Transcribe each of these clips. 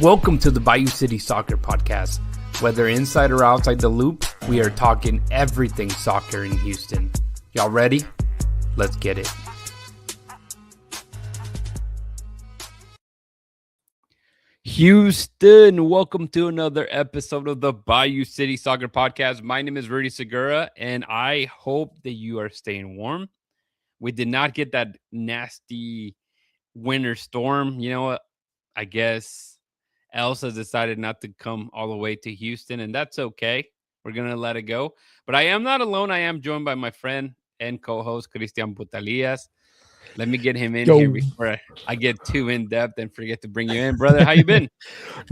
Welcome to the Bayou City Soccer Podcast. Whether inside or outside the loop, we are talking everything soccer in Houston. Y'all ready? Let's get it. Houston, welcome to another episode of the Bayou City Soccer Podcast. My name is Rudy Segura, and I hope that you are staying warm. We did not get that nasty winter storm. You know what? I guess Elsa decided not to come all the way to Houston, and that's okay. We're going to let it go. But I am not alone. I am joined by my friend and co-host, Cristian Putalías. Let me get him in here before I get too in-depth and forget to bring you in. Brother, how you been?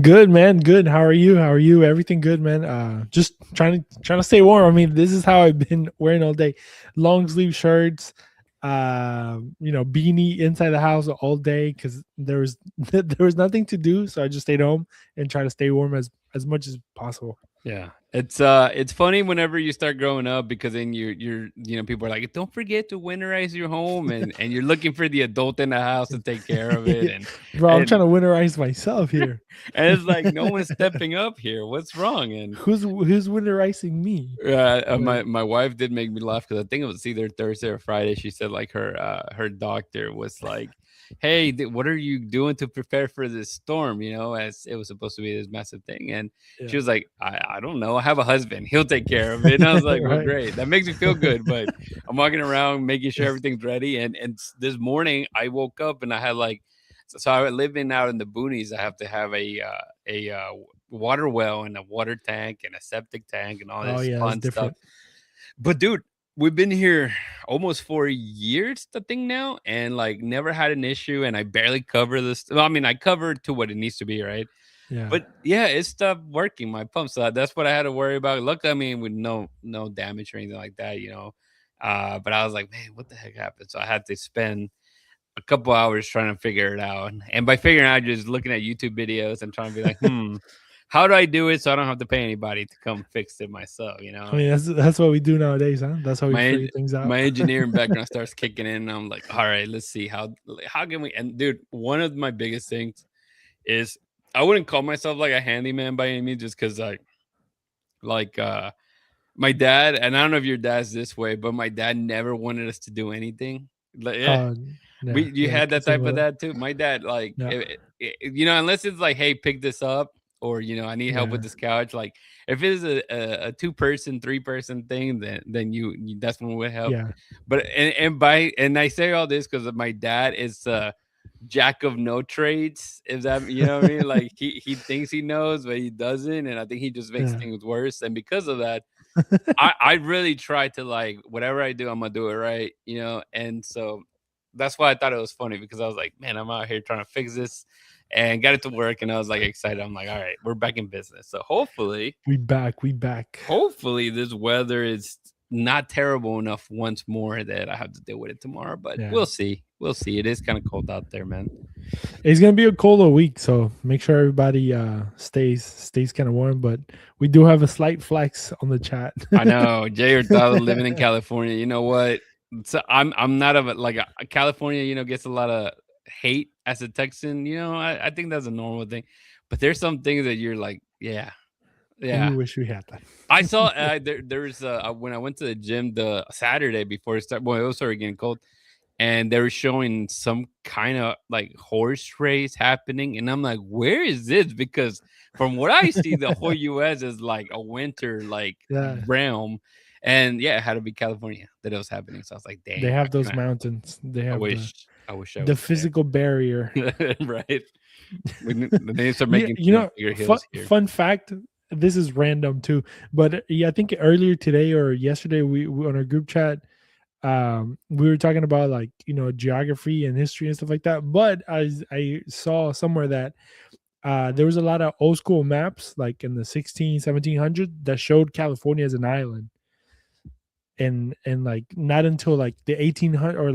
Good, man. Good. How are you? Everything good, man. Just trying to stay warm. I mean, this is how I've been wearing all day. Long sleeve shirts, beanie inside the house all day because there was nothing to do. So I just stayed home and try to stay warm as much as possible. Yeah. It's funny whenever you start growing up because then you're people are like, don't forget to winterize your home and you're looking for the adult in the house to take care of it. And I'm trying to winterize myself here. And it's like no one's stepping up here. What's wrong? And who's winterizing me? My wife did make me laugh because I think it was either Thursday or Friday. She said like her doctor was like, hey, what are you doing to prepare for this storm? As it was supposed to be this massive thing. And she was like, I don't know. I have a husband. He'll take care of it. And I was like, well, great. That makes me feel good. But I'm walking around making sure everything's ready. And this morning I woke up and I had so I living out in the boonies. I have to have a water well and a water tank and a septic tank and all this fun stuff. But dude, we've been here almost 4 years, I think now, and never had an issue. And I barely cover this. Well, I mean, I cover to what it needs to be, right? Yeah. But yeah, it stopped working, my pump. So that's what I had to worry about. Luckily, I mean, with no damage or anything like that, But I was like, man, what the heck happened? So I had to spend a couple hours trying to figure it out. And by figuring out, just looking at YouTube videos and trying to be like, how do I do it so I don't have to pay anybody to come fix it myself, I mean, that's what we do nowadays, huh? That's how we figure things out. My engineering background starts kicking in, and I'm like, all right, let's see how can we. And dude, one of my biggest things is I wouldn't call myself like a handyman by any means, just because my dad, and I don't know if your dad's this way, but my dad never wanted us to do anything. You had that type of dad too. My dad, unless it's like, hey, pick this up. Or, I need help with this couch. Like, if it's a 2-person, 3-person thing, then you that's when we help. Yeah. But and I say all this because my dad is a jack of no trades. If that, you know what I mean? Like he thinks he knows, but he doesn't, and I think he just makes things worse. And because of that, I really try to whatever I do, I'm gonna do it right, And so that's why I thought it was funny because I was like, man, I'm out here trying to fix this. And got it to work, and I was excited. I'm like, all right, we're back in business. So hopefully, we back. Hopefully, this weather is not terrible enough once more that I have to deal with it tomorrow. But we'll see. It is kind of cold out there, man. It's gonna be a colder week, so make sure everybody stays kind of warm. But we do have a slight flex on the chat. I know Jay Hurtado living in California. You know what? So I'm not a California. Gets a lot of hate as a Texan, I think that's a normal thing, but there's some things that you're like, yeah. We wish we had that. I saw there's when I went to the gym the Saturday before it started, it was already getting cold, and they were showing some kind of horse race happening, and I'm like, where is this? Because from what I see, the whole U.S. is like a winter realm. And it had to be California that it was happening. So I was like, dang. They have those mountains. They have I wish the physical barrier. Right. They need to start making bigger hills here. Fun fact, this is random too, but I think earlier today or yesterday we on our group chat, we were talking about geography and history and stuff like that. But I saw somewhere that there was a lot of old school maps in the 1700s that showed California as an island. And not until the 1800 or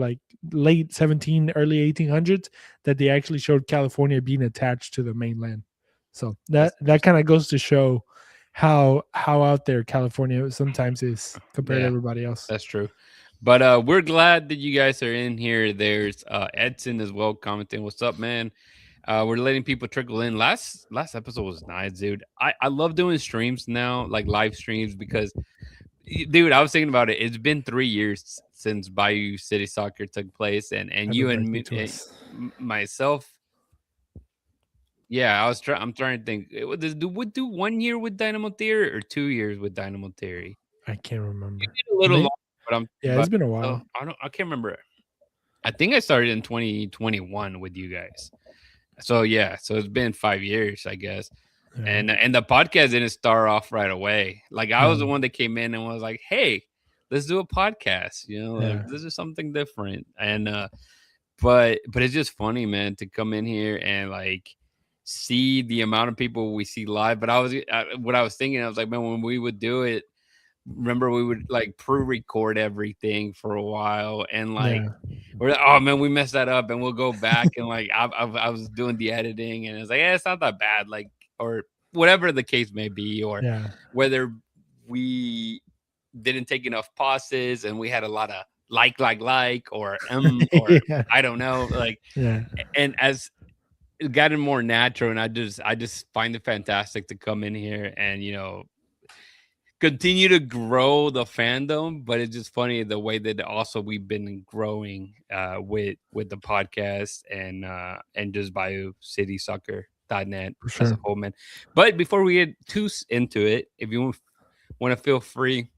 late 17 early 1800s that they actually showed California being attached to the mainland. So that kind of goes to show how out there California sometimes is compared to everybody else. That's true. But we're glad that you guys are in here. There's Edson as well commenting. What's up, man? We're letting people trickle in. Last episode was nice, dude. I love doing streams now, like live streams, because dude, I was thinking about it. It's been 3 years since Bayou City Soccer took place, and Happy you and birthday me, to us. myself. Yeah, I'm trying to think. Would do 1 year with Dynamo Theory or 2 years with Dynamo Theory? I can't You remember. did a little Maybe. long, but I'm Yeah, but it's been a while. I can't remember. I think I started in 2021 with you guys. So yeah, so it's been 5 years, I guess. Yeah. And the podcast didn't start off right away. Like I was the No. one that came in and was like, "Hey, let's do a podcast." You know, like Yeah. this is something different. And but it's just funny, man, to come in here and like see the amount of people we see live. But what I was thinking, I was like, man, when we would do it, remember we would like pre-record everything for a while, and like Yeah. we're like, oh man, we messed that up, and we'll go back and like I was doing the editing, and it's like, yeah, it's not that bad, like, or whatever the case may be, or Yeah. whether we didn't take enough pauses and we had a lot of or or Yeah. I don't know, like, Yeah. and as it gotten more natural, and I just find it fantastic to come in here and continue to grow the fandom. But it's just funny the way that also we've been growing with the podcast and just Bayou City Soccer.net For as a sure. whole, man. But before we get too into it, if you want to feel free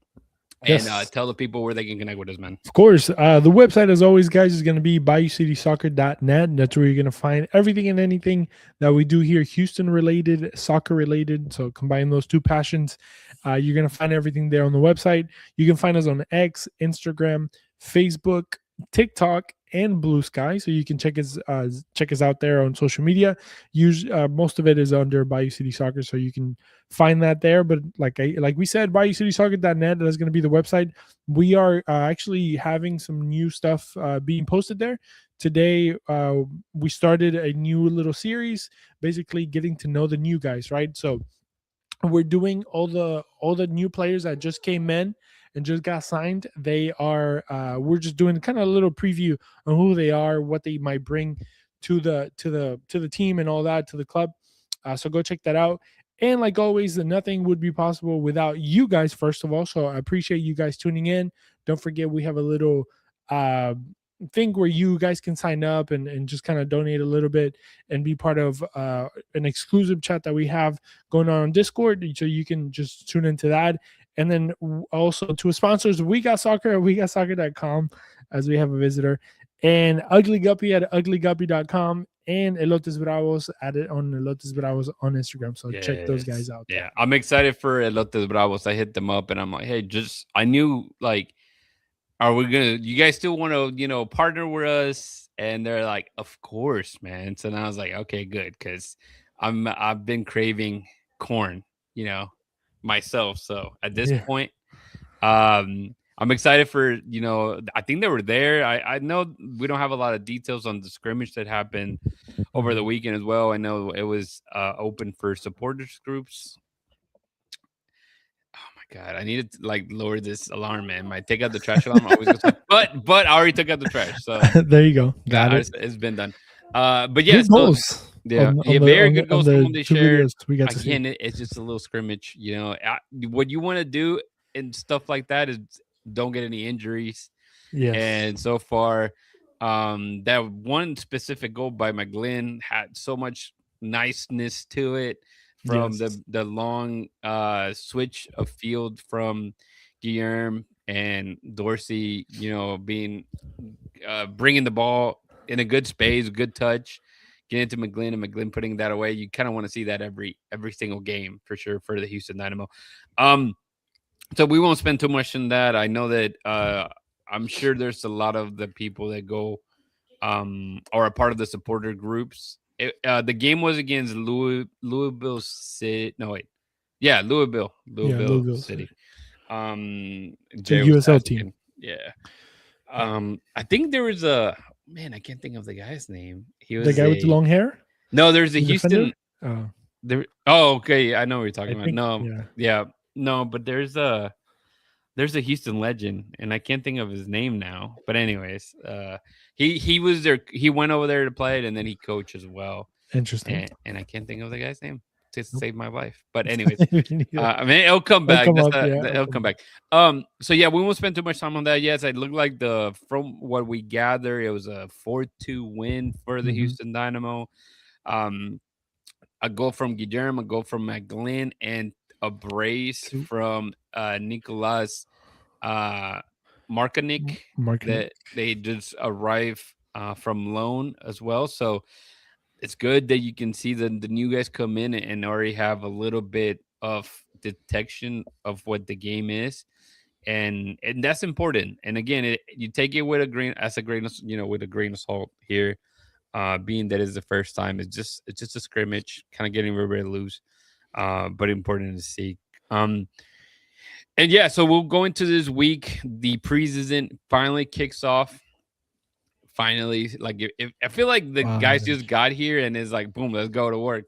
and Yes. tell the people where they can connect with us, man. Of course. The website, as always, guys, is going to be BayouCitySoccer.net. That's where you're going to find everything and anything that we do here, Houston related, soccer related. So combine those two passions. You're going to find everything there on the website. You can find us on X, Instagram, Facebook, TikTok, and Blue Sky. So you can check us out there on social media. Most of it is under Bayou City Soccer, so you can find that there. But like we said, BayouCitySoccer.net, that's going to be the website. We are actually having some new stuff being posted there. Today, we started a new little series, basically getting to know the new guys, right? So we're doing all the new players that just came in and just got signed. They are we're just doing kind of a little preview on who they are, what they might bring to the team and all that, to the club. So go check that out. And like always, nothing would be possible without you guys, first of all. So I appreciate you guys tuning in. Don't forget, we have a little uh, thing where you guys can sign up and just kind of donate a little bit and be part of an exclusive chat that we have going on Discord. So you can just tune into that. And then also to sponsors, We Got Soccer at WeGotSoccer.com, as we have a visitor, and Ugly Guppy at uglyguppy.com, and Elotes Bravos at it on Elotes Bravos on Instagram. So check those guys out. Yeah, I'm excited for Elotes Bravos. I hit them up and I'm like, hey, I knew, like, are we gonna? You guys still want to, partner with us? And they're like, of course, man. So then I was like, okay, good, because I've been craving corn, you know, myself. So at this Yeah. point, I'm excited for, I think they were there. I know we don't have a lot of details on the scrimmage that happened over the weekend as well. I know it was open for supporters groups. Oh my god, I need to like lower this alarm, man. My take out the trash alarm always goes off. But I already took out the trash, so There you go. Got yeah, it. it's been done. But yeah, Good so goals. yeah, On very the good goals on from the what they two shared. videos we got to see. Again, it's just a little scrimmage. What you want to do and stuff like that is don't get any injuries. Yes. And so far, that one specific goal by McGlynn had so much niceness to it, from Yes. the long switch of field from Guillermo and Dorsey, being bringing the ball in a good space, good touch, getting to McGlynn, and McGlynn putting that away. You kind of want to see that every single game for sure for the Houston Dynamo. So we won't spend too much on that. I know that I'm sure there's a lot of the people that go or a part of the supporter groups. The game was against Louisville City. No, wait. Yeah, Louisville Louisville City. It's a Jay was USL team. asking. Yeah. I think there was I can't think of the guy's name. He was The guy with the long hair? No, there's a The Houston. defender? Oh, Oh, okay. I know what you're talking I about. think, No, yeah. yeah, no, but there's a Houston legend, and I can't think of his name now. But anyways, he was there. He went over there to play it, and then he coached as well. Interesting. and I can't think of the guy's name to Nope. save my life. But anyways, Yeah. I mean, it'll come It'll back. come up. Yeah, it'll It'll come come back. back. So yeah, we won't spend too much time on that. Yes, it looked like from what we gather, it was a 4-2 win for the Hmm. Houston Dynamo. Um, a goal from Guillermo, a goal from McGlynn, and a brace Two. from Nicholas uh, Markanich Marketing. that they just arrived from loan as well. So it's good that you can see the new guys come in and already have a little bit of detection of what the game is, and that's important. And again, you take it with a grain as a grain of, with a grain of salt here, being that it's the first time. It's just a scrimmage, kind of getting everybody loose, but important to see. Um, and yeah, so we'll go into this week. The preseason finally kicks off. Finally, like if I feel like the guys Finally. just got here and is like, boom, let's go to work.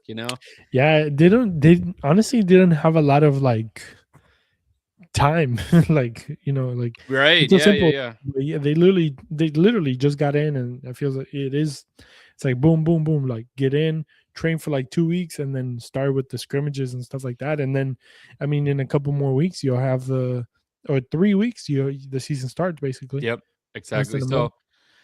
Yeah, they don't. They honestly didn't have a lot of like time. Like like Right? it's so Yeah, yeah, simple. yeah. But yeah, they literally just got in, and I feel like it is. It's like boom, boom, boom. Like get in, train for like 2 weeks, and then start with the scrimmages and stuff like that. And then, I mean, in a couple more weeks, you'll have or 3 weeks. The season starts basically Yep, less exactly. than a month.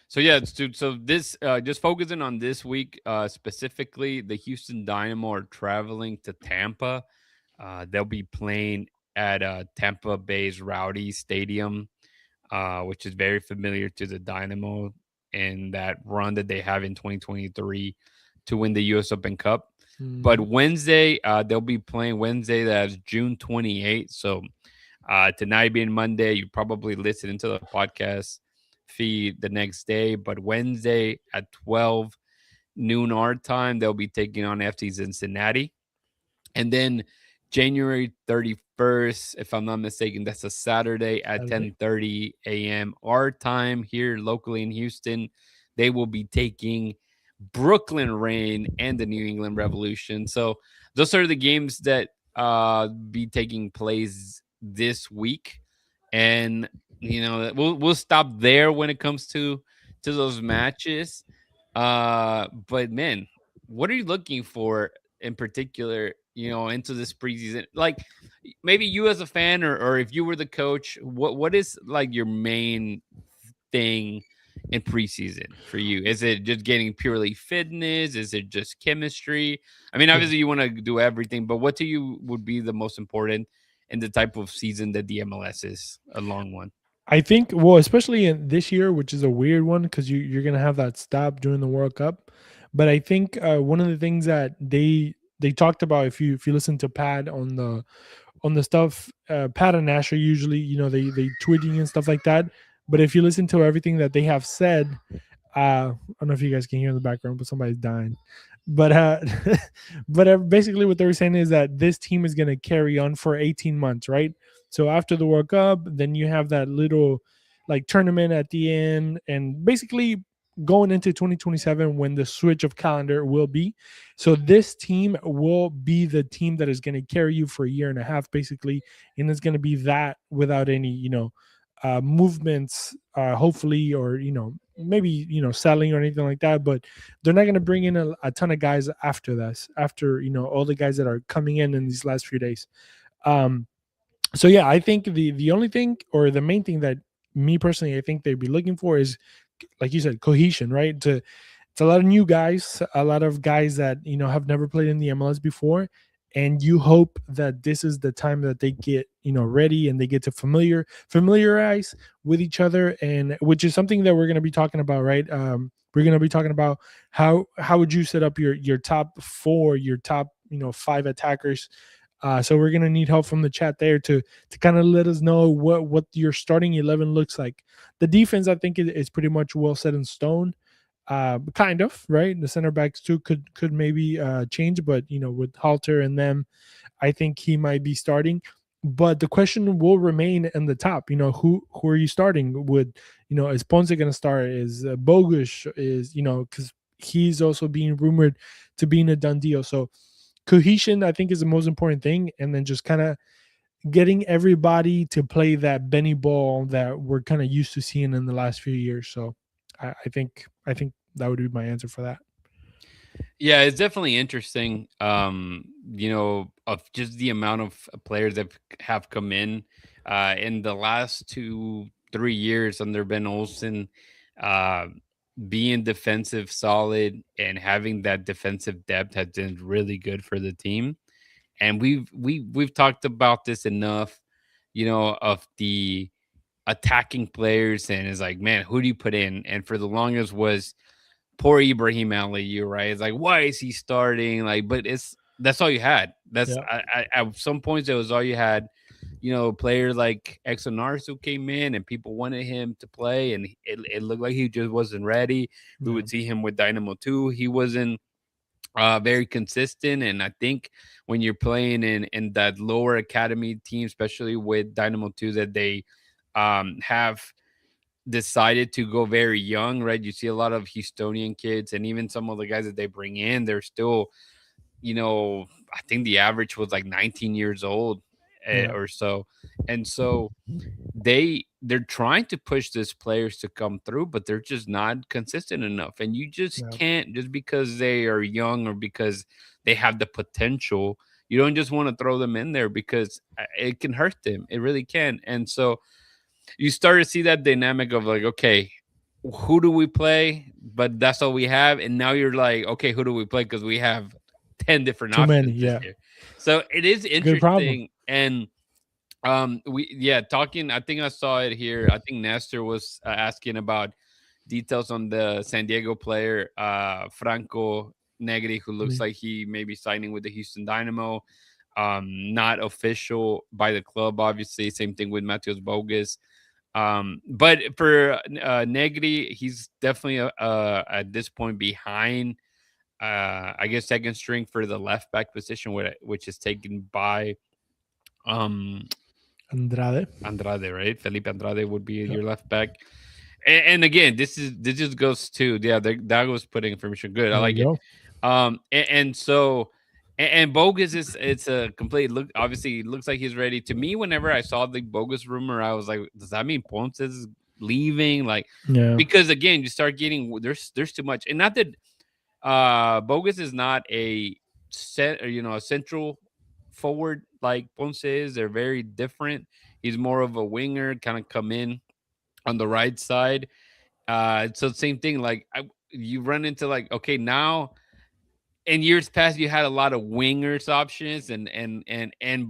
So yeah, dude. So this just focusing on this week specifically, the Houston Dynamo are traveling to Tampa. They'll be playing at Tampa Bay's Rowdy Stadium, which is very familiar to the Dynamo and that run that they have in 2023 to win the U.S. Open Cup. But Mhm. Wednesday, they'll be playing Wednesday. That's June 28th. So tonight being Monday, you probably listen to the podcast feed the next day. But Wednesday at 12 noon our time, they'll be taking on FC Cincinnati. And then January 31st, if I'm not mistaken, that's a Saturday at Saturday. 10:30 a.m. our time here locally in Houston. They will be taking Brooklyn Rain and the New England Revolution. So those are the games that be taking place this week. And we'll stop there when it comes to those matches. But man, what are you looking for in particular, into this preseason? Like maybe you as a fan, or if you were the coach, what is like your main thing in preseason for you? Is it just getting purely fitness? Is it just chemistry? I mean, Yeah. obviously you want to do everything, but what to you would be the most important in the type of season that the MLS is, a long one? I think, well, especially in this year, which is a weird one because you're gonna have that stop during the World Cup. But I think one of the things that they talked about, if you listen to Pat on the stuff, Pat and Nash are usually, they tweeting and stuff like that. But if you listen to everything that they have said, I don't know if you guys can hear in the background, but somebody's dying. But but basically, what they were saying is that this team is going to carry on for 18 months, right? So after the World Cup, then you have that little like tournament at the end, and basically going into 2027 when the switch of calendar will be. So this team will be the team that is going to carry you for a year and a half, basically, and it's going to be that without any, movements, hopefully, or maybe selling or anything like that. But they're not going to bring in a ton of guys after this, after all the guys that are coming in these last few days. um so yeah, I think the only thing, or the main thing that me personally I think they'd be looking for is, like you said, cohesion, right? To It's a lot of new guys, a lot of guys that have never played in the MLS before, and you hope that this is the time that they get ready, and they get to familiarize with each other, and which is something that we're going to be talking about, right? We're going to be talking about how would you set up your top four, your top five attackers. So we're gonna need help from the chat there to kind of let us know what your starting 11 looks like. The defense, I think, is pretty much well set in stone, kind of, right? The center backs too could maybe change, but with Halter and them, I think he might be starting. But the question will remain in the top. Who are you starting with? Is Ponce going to start? Is Bogusz, is because he's also being rumored to be in a done deal. So cohesion, I think, is the most important thing, and then just kind of getting everybody to play that Benny ball that we're kind of used to seeing in the last few years. So I think that would be my answer for that. Yeah, it's definitely interesting. Of just the amount of players that have come in the last 2 3 years under Ben Olsen, uh, being defensive solid and having that defensive depth has been really good for the team. And we've talked about this enough, of the attacking players, and it's like, man, who do you put in? And for the longest was poor Ibrahim Ali, you're right. It's like, why is he starting? Like, but that's all you had. That's Yeah. at some points it was all you had. Players like Exonarsu came in and people wanted him to play, and it looked like he just wasn't ready. We Yeah. would see him with Dynamo too. He wasn't very consistent, and I think when you're playing in that lower academy team, especially with Dynamo 2, that they have decided to go very young, right? You see a lot of Houstonian kids, and even some of the guys that they bring in, they're still, I think the average was like 19 years old, Yeah. or so. And so they're trying to push these players to come through, but they're just not consistent enough. And you just Yeah. can't, just because they are young or because they have the potential, you don't just want to throw them in there, because it can hurt them. It really can. And so you start to see that dynamic of like, okay, who do we play? But that's all we have. And now you're like, okay, who do we play? Because we have 10 different Too many. options this Yeah. year. So it is It's a good problem. interesting. And talking, I think I saw it here. I think Nestor was asking about details on the San Diego player, Franco Negri, who looks Mm. like he may be signing with the Houston Dynamo. Not official by the club, obviously. Same thing with Mateus Bogusz. But for Negri, he's definitely at this point behind, I guess, second string for the left back position, which is taken by um Andrade. Andrade, right? Felipe Andrade would be Yeah. your left back. And again, this just goes to, yeah, that was putting information good. I There like you it. go. And so, and Bogus is, it's a complete look. Obviously, it looks like he's ready. To me, whenever I saw the Bogus rumor, I was like, does that mean Ponce is leaving? Like, Yeah. because again, you start getting, there's too much, and not that Bogus is not a set, or a central forward like Ponce is. They're very different. He's more of a winger, kind of come in on the right side. So same thing. Like, you run into like, okay, now in years past you had a lot of wingers options, and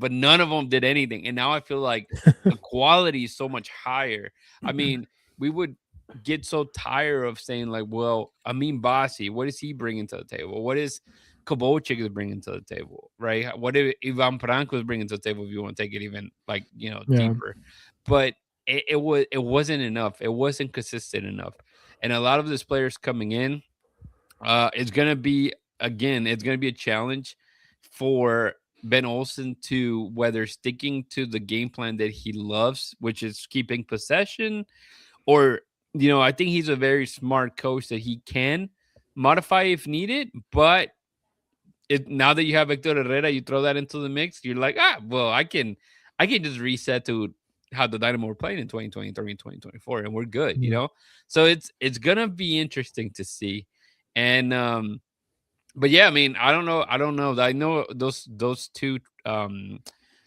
but none of them did anything. And now I feel like the quality is so much higher. I mean, we would get so tired of saying like, well, I mean, Basi, what is he bringing to the table? What is Kovalchik is bringing to the table, right? What if Ivan Franco is bringing to the table, if you want to take it even like, Yeah. deeper? But it wasn't enough. It wasn't consistent enough. And a lot of these players coming in, it's gonna be, again, it's gonna be a challenge for Ben Olsen to, whether sticking to the game plan that he loves, which is keeping possession, or, I think he's a very smart coach that he can modify if needed. But now that you have Hector Herrera, you throw that into the mix, you're like, well, I can just reset to how the Dynamo were playing in 2023 and 2024, and we're good, Yeah. So it's gonna be interesting to see. And but yeah, I mean, I don't know. I know those two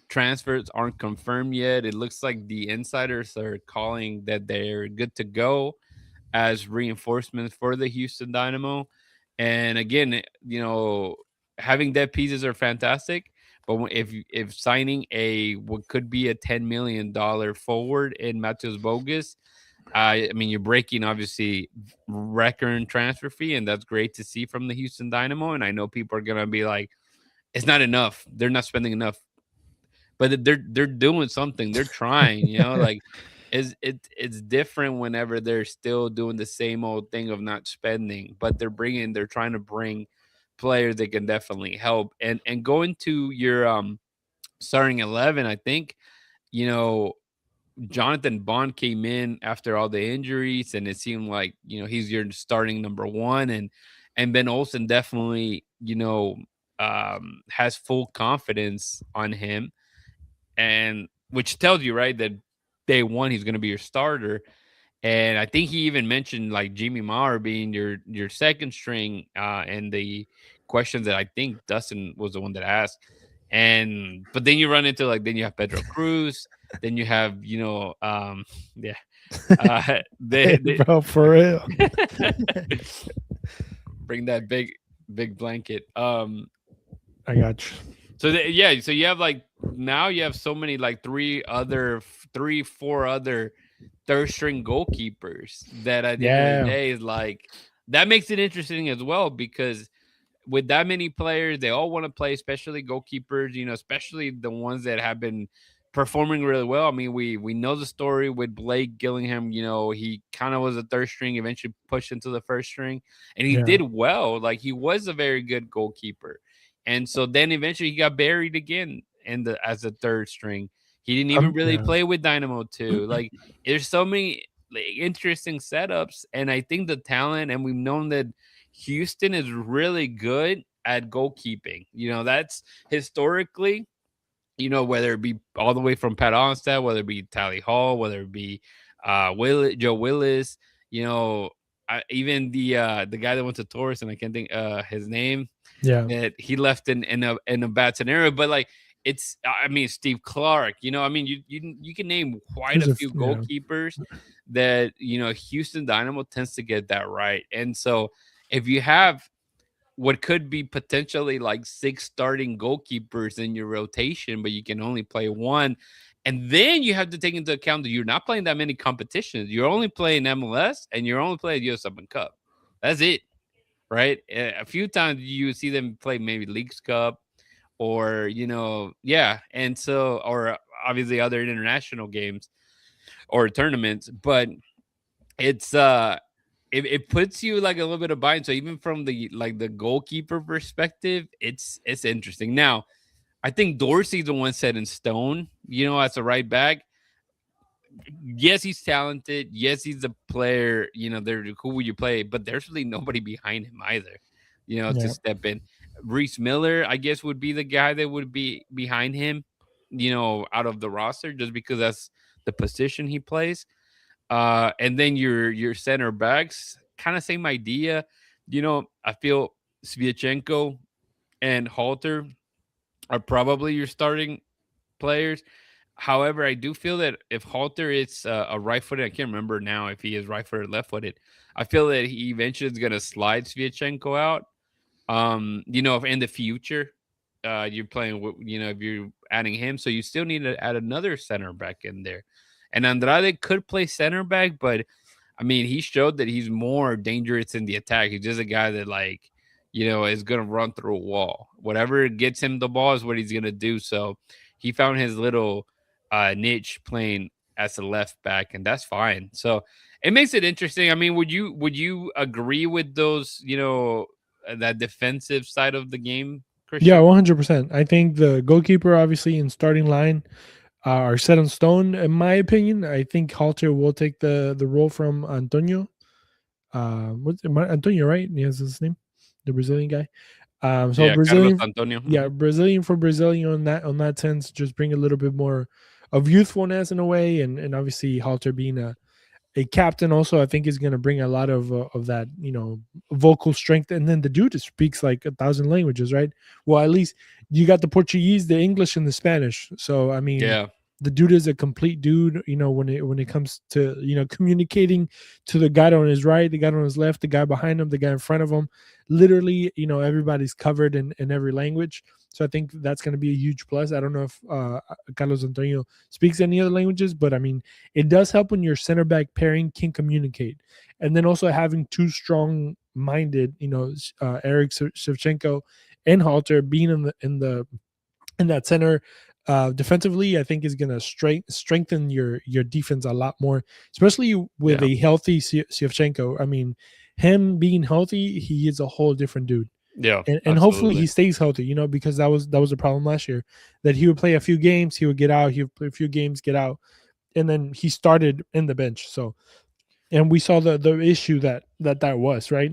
transfers aren't confirmed yet. It looks like the insiders are calling that they're good to go as reinforcements for the Houston Dynamo. And again, having dead pieces are fantastic, but if signing a what could be a $10 million forward in Mateus Bogus, I mean, you're breaking, obviously, record transfer fee, and that's great to see from the Houston Dynamo. And I know people are gonna be like, "It's not enough. They're not spending enough," but they're doing something. They're trying. Like, it's different whenever they're still doing the same old thing of not spending, but they're trying to bring players that can definitely help. And going to your starting 11, I think, you know Jonathan Bond came in after all the injuries, and it seemed like, he's your starting number one. And Ben Olsen definitely, has full confidence on him, and which tells you, right, that day one he's going to be your starter. And I think he even mentioned like Jimmy Mauer being your second string, and the questions that I think Dustin was the one that asked. And but then you run into like then you have Pedro Cruz, then you have yeah, Hey, bro, for real. bring that big blanket. I got you. So yeah, so you have like now you have so many like four other third string goalkeepers that at the end of the Yeah, day is like that makes it interesting as well because with that many players, they all want to play, especially goalkeepers, especially the ones that have been performing really well. I mean, we know the story with Blake Gillingham, he kind of was a third string, eventually pushed into the first string, and he yeah. did well. Like he was a very good goalkeeper. And so then eventually he got buried again as a third string. He didn't even really Yeah, play with Dynamo too. Like there's so many like, interesting setups, and I think the talent, and we've known that Houston is really good at goalkeeping. That's historically, whether it be all the way from Pat Onstad, whether it be Tally Hall, whether it be Joe Willis, even the guy that went to Taurus, and I can't think his name, yeah. that he left in a bad scenario. But like it's, I mean, Steve Clark, I mean, you can name quite There's a a few yeah, goalkeepers that Houston Dynamo tends to get that right. And so if you have what could be potentially like six starting goalkeepers in your rotation, but you can only play one. And then you have to take into account that you're not playing that many competitions. You're only playing MLS and you're only playing US Open Cup. That's it, right? A few times you see them play maybe Leagues Cup or, yeah. And so, or obviously other international games or tournaments, but it's it puts you like a little bit of bind. So even from the goalkeeper perspective, it's interesting. Now, I think Dorsey's the one set in stone, as a right back. Yes, he's talented. Yes, he's a player. They're who would you play? But there's really nobody behind him either, to yeah. step in. Reese Miller, I guess, would be the guy that would be behind him, out of the roster, just because that's the position he plays. And then your center backs, kind of same idea. I feel Sviatchenko and Halter are probably your starting players. However, I do feel that if Halter is a right-footed, I can't remember now if he is right-footed or left-footed. I feel that he eventually is going to slide Sviatchenko out. If in the future you're playing with, if you're adding him, so you still need to add another center back in there. And Andrade could play center back, but I mean, he showed that he's more dangerous in the attack. He's just a guy that is gonna run through a wall. Whatever gets him the ball is what he's gonna do. So he found his little niche playing as a left back, and that's fine. So it makes it interesting. I mean, would you agree with those, that defensive side of the game, Yeah, Christian? 100%. I think the goalkeeper, obviously, in starting line are set in stone. In my opinion, I think Halter will take the role from Antonio. Antonio, right? Yes, his name, the Brazilian guy. So Yeah, Carlos Brazilian, Antonio. yeah, Brazilian for Brazilian on that sense, just bring a little bit more of youthfulness in a way, and obviously Halter being a captain also, I think, is going to bring a lot of that, vocal strength. And then the dude speaks like 1,000 languages, right? Well, at least you got the Portuguese, the English, and the Spanish. So I mean, Yeah, the dude is a complete dude, when it comes to communicating to the guy on his right, the guy on his left, the guy behind him, the guy in front of him. Literally, everybody's covered in every language. So I think that's going to be a huge plus. I don't know if Carlos Antonio speaks any other languages, but I mean, it does help when your center back pairing can communicate. And then also having two strong minded, Eric Shevchenko and Halter being in that center defensively, I think is going to strengthen your defense a lot more, especially with yeah, a healthy Shevchenko. I mean, him being healthy, he is a whole different dude. yeah, And hopefully absolutely. he stays healthy, because that was a problem last year, that he would play a few games, he would get out, he would play a few games, get out, and then he started in the bench. So, and we saw the issue that was, right,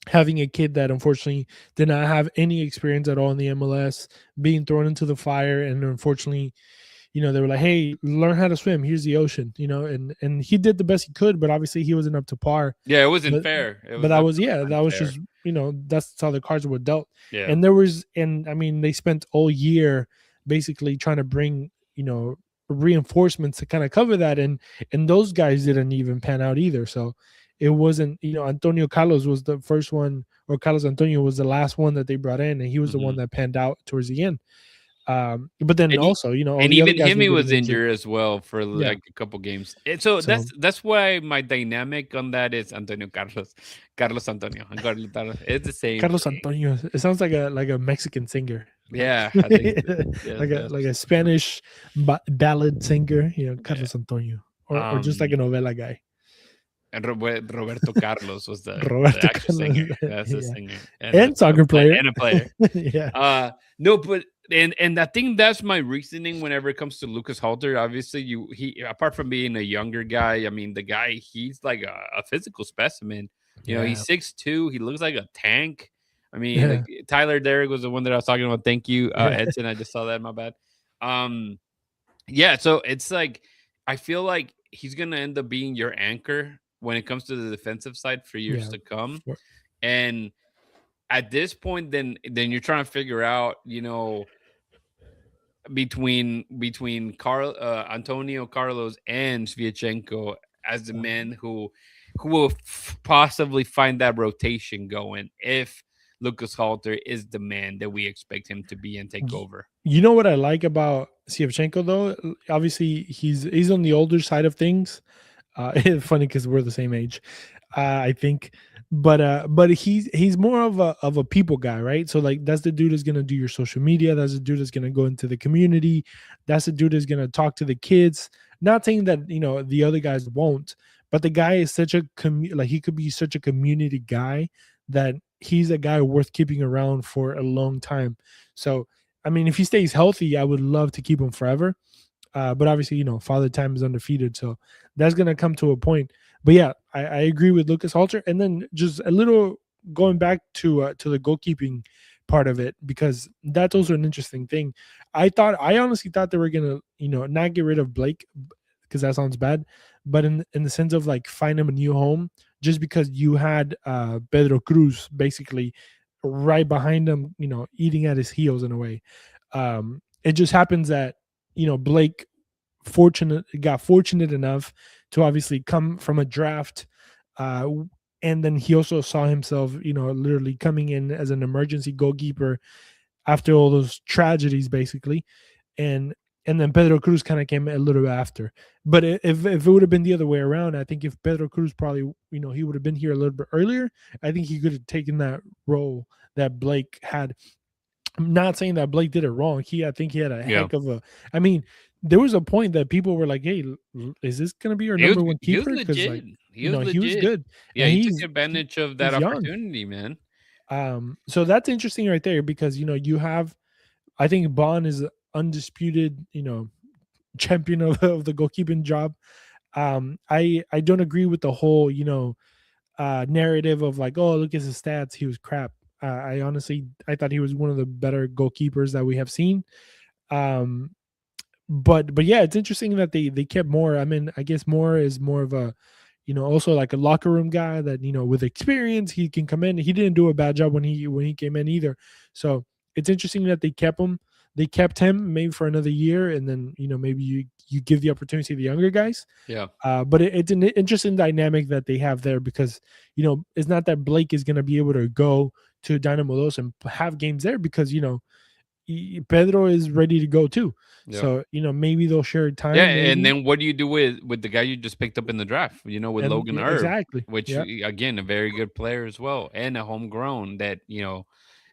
having a kid that unfortunately did not have any experience at all in the MLS, being thrown into the fire, and unfortunately they were like, hey, learn how to swim. Here's the ocean, and he did the best he could, but obviously he wasn't up to par. Yeah, it wasn't But fair. It but was that was definitely yeah, that was unfair. just that's how the cards were dealt. Yeah. And I mean they spent all year basically trying to bring reinforcements to kind of cover that, and those guys didn't even pan out either. So it wasn't, Antonio Carlos was the first one, or Carlos Antonio was the last one that they brought in, and he was the one Mhm. that panned out towards the end. But then And he also, all and the other even guys him, were he getting was injured. injured as well for, Yeah. like, a couple games. And so So that's why my dynamic on that is Antonio Carlos. Carlos Antonio. And Carlos Carlos. It's the same Carlos thing. Antonio, it sounds like a Mexican singer, like Yeah, I think so. Yes, yes. like a Spanish ballad singer, Yeah. Carlos Antonio, or just like Um, a novela guy, and Roberto Carlos was the Roberto actual singer. Carlos. That's the Yeah, singer and soccer player. and a player. Yeah, No, but and I think that's my reasoning whenever it comes to Lucas Halter. Obviously, he apart from being a younger guy, I mean, the guy, he's like a physical specimen. yeah, He's 6'2". He looks like a tank. I mean, yeah, like Tyler Derrick was the one that I was talking about. Thank you, yeah, Edson. I just saw that. My bad. Um, yeah. So it's like I feel like he's gonna end up being your anchor when it comes to the defensive side for years yeah. to come, For- and at this point, then you're trying to figure out, between Carl Antonio Carlos and Sviatchenko as the men who will possibly find that rotation going if Lucas Halter is the man that we expect him to be and take y- over. you know what I like about Shevchenko though? Obviously, he's on the older side of things. It's funny because we're the same age, I think. But he's more of a people guy, right? So like that's the dude that's gonna do your social media. That's the dude that's gonna go into the community. That's the dude that's gonna talk to the kids. Not saying that the other guys won't, but the guy is such a like he could be such a community guy that he's a guy worth keeping around for a long time. So I mean, if he stays healthy, I would love to keep him forever. But obviously, Father Time is undefeated, so that's gonna come to a point. But yeah, I agree with Lucas Halter, and then just a little going back to the goalkeeping part of it, because that's also an interesting thing. I honestly thought they were gonna not get rid of Blake, because that sounds bad, but in the sense of like find him a new home, just because you had Pedro Cruz basically right behind him, eating at his heels in a way. It just happens that Blake got fortunate enough to obviously come from a draft, uh, and then he also saw himself, literally coming in as an emergency goalkeeper after all those tragedies, basically, and and then Pedro Cruz kind of came a little bit after. But if it would have been the other way around, I think if Pedro Cruz probably, he would have been here a little bit earlier. I think he could have taken that role that Blake had. I'm not saying that Blake did it wrong. I think he had a Yeah. heck of a. I mean, there was a point that people were like, "Hey, is this going to be our number one He was keeper?" Because legit. like, He was he was legit. good, Yeah, and he took advantage of that he's young. opportunity, man. So that's interesting right there, because you have, I think Bond is a undisputed champion of the goalkeeping job. I don't agree with the whole narrative of like, oh, look at his stats, he was crap. I honestly, I thought he was one of the better goalkeepers that we have seen. Um, but yeah, it's interesting that they kept Moore. I mean, I guess Moore is more of a, also like a locker room guy that with experience he can come in. He didn't do a bad job when he came in either. So it's interesting that they kept him. They kept him maybe for another year, and then maybe you give the opportunity to the younger guys. Yeah. But it's an interesting dynamic that they have there, because it's not that Blake is going to be able to go to Dynamo Dos and have games there, because Pedro is ready to go too. Yeah. So maybe they'll share Yeah, time, and maybe. then what do you do with the guy you just picked up in the draft? With And Logan yeah, Irv, exactly. which Yeah, again, a very good player as well, and a homegrown that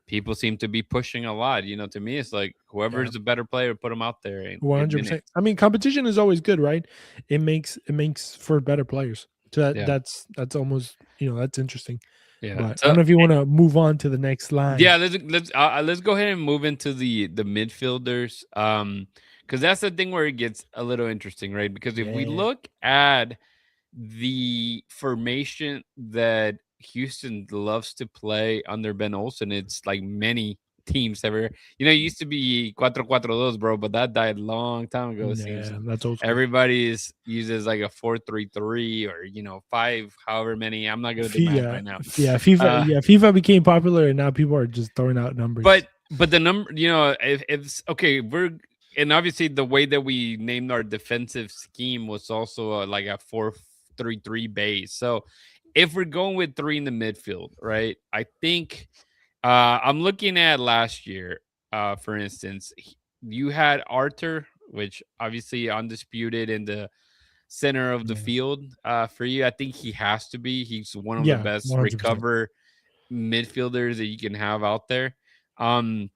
people seem to be pushing a lot. To me, it's like yeah, whoever's the better player, put him out there and one get hundred percent. minutes. I mean, competition is always good, right? It makes for better players. So Yeah, that's almost that's interesting. yeah. But I don't So know if you want to move on to the next line. yeah, let's go ahead and move into the midfielders. Because that's the thing where it gets a little interesting, right? Because if we Yeah, look at the formation that Houston loves to play under Ben Olsen, it's like many. teams ever. You know, it used to be 4-4-2, bro, but that died a long time ago. It seems Yeah, that's old school. everybody uses like a 4-3-3 or five, however many. I'm not gonna do math Yeah, right now. yeah, FIFA. Uh, Yeah, FIFA became popular, and now people are just throwing out numbers. but the number, if it's okay, and obviously the way that we named our defensive scheme was also like a 4-3-3 base. So if we're going with three in the midfield, right? I think I'm looking at last year, for instance, you had Arthur, which obviously undisputed in the center of the Yeah, field. For you, I think he has to be. He's one of the yeah, best 100%. recover midfielders that you can have out there. Um,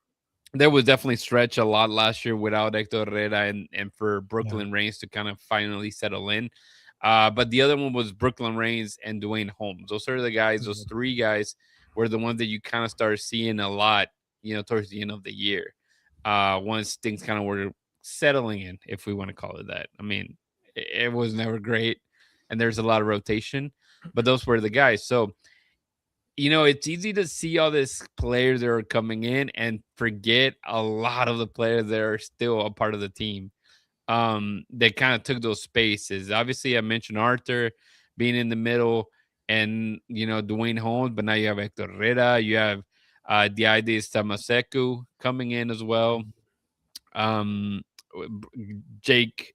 there was definitely stretch a lot last year without Hector Herrera and for Yeah, Brooklyn Reigns to kind of finally settle in. But the other one was Brooklyn Reigns and Dwayne Holmes. Those are the guys, those three guys were the ones that you kind of started seeing a lot, towards the end of the year. Once things kind of were settling in, if we want to call it that. I mean, it was never great and there's a lot of rotation, but those were the guys. So it's easy to see all these players that are coming in and forget a lot of the players that are still a part of the team. They kind of took those spaces. Obviously, I mentioned Arthur being in the middle and, Dwayne Holmes, but now you have Hector Herrera. You have Diaidis Tamaseku coming in as well. Um, Jake.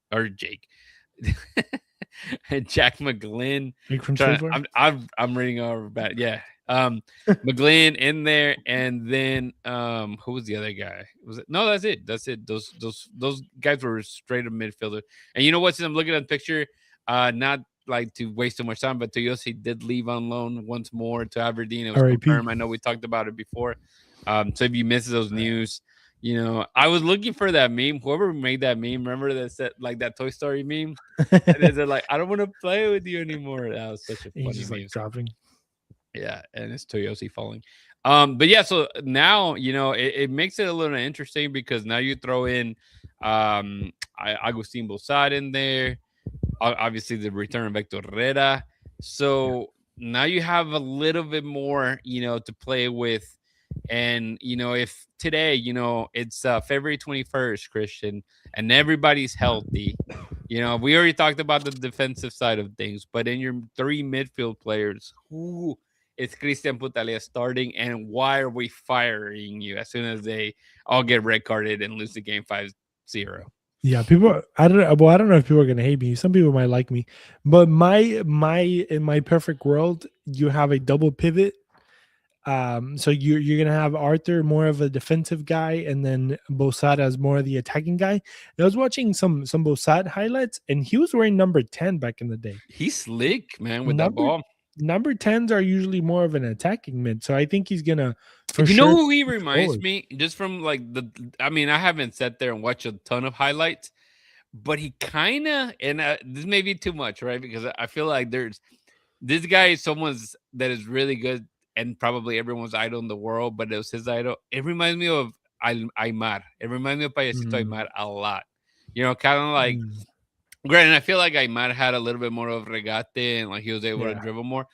Jack McGlynn. big from Silver. I'm reading over bad. Yeah. McGlynn in there, and then who was the other guy? Was it? No, that's it. That's it. Those guys were straight up midfielder. And you know what? Since I'm looking at the picture, not like to waste too much time, but Toyosi did leave on loan once more to Aberdeen. It was R.I.P. confirmed. I know we talked about it before. So if you missed those news, I was looking for that meme. Whoever made that meme, remember that said like that Toy Story meme? And they're like, I don't want to play with you anymore. That was such a He's funny just meme. like dropping. Yeah, and it's Toyosi falling. But yeah, so now it makes it a little interesting because now you throw in Agustin Bosad in there, obviously the return of Hector Herrera. So now you have a little bit more, to play with. And if today, it's February 21st, Christian, and everybody's healthy. We already talked about the defensive side of things, but in your three midfield players, who is Christian Putalia starting, and why are we firing you as soon as they all get red carded and lose the game 5-0? Yeah, people. I don't know. Well, I don't know if people are gonna hate me. Some people might like me, but in my perfect world, you have a double pivot. So you're gonna have Arthur more of a defensive guy, and then Bosad as more of the attacking guy. And I was watching some Bosad highlights, and he was wearing number 10 back in the day. He's slick, man, with that Number ball. number 10s are usually more of an attacking mid, so I think he's gonna for You sure know who he push reminds forward. me? Just from like I mean, I haven't sat there and watched a ton of highlights, but he kind of, and this may be too much, right? Because I feel like this guy is someone's that is really good and probably everyone's idol in the world, but it was his idol. It reminds me of Aymar. It reminds me of Payasito Mm, Aymar a lot. Kind of like, mm, granted, I feel like Aymar had a little bit more of regate and like he was able to yeah, dribble more,